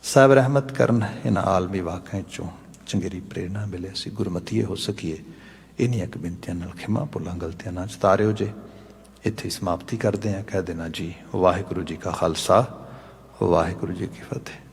ਸਾਹਿਬ ਰਹਿਮਤ ਕਰਨ, ਇਹਨਾਂ ਆਲਮੀ ਵਾਕਿਆਂ 'ਚੋਂ ਚੰਗੇਰੀ ਪ੍ਰੇਰਨਾ ਮਿਲੇ, ਅਸੀਂ ਗੁਰਮਤੀਏ ਹੋ ਸਕੀਏ। ਇੰਨੀਆਂ ਕੁ ਬੇਨਤੀਆਂ ਨਾਲ ਖਿਮਾ ਭੁੱਲਾਂ ਗਲਤੀਆਂ ਨਾ ਚਤਾਰਿਓ ਜੇ। ਇੱਥੇ ਹੀ ਸਮਾਪਤੀ ਕਰਦੇ ਹਾਂ। ਕਹਿ ਦੇਣਾ ਜੀ, ਵਾਹਿਗੁਰੂ ਜੀ ਕਾ ਖਾਲਸਾ, ਵਾਹਿਗੁਰੂ ਜੀ ਕੀ ਫਤਿਹ।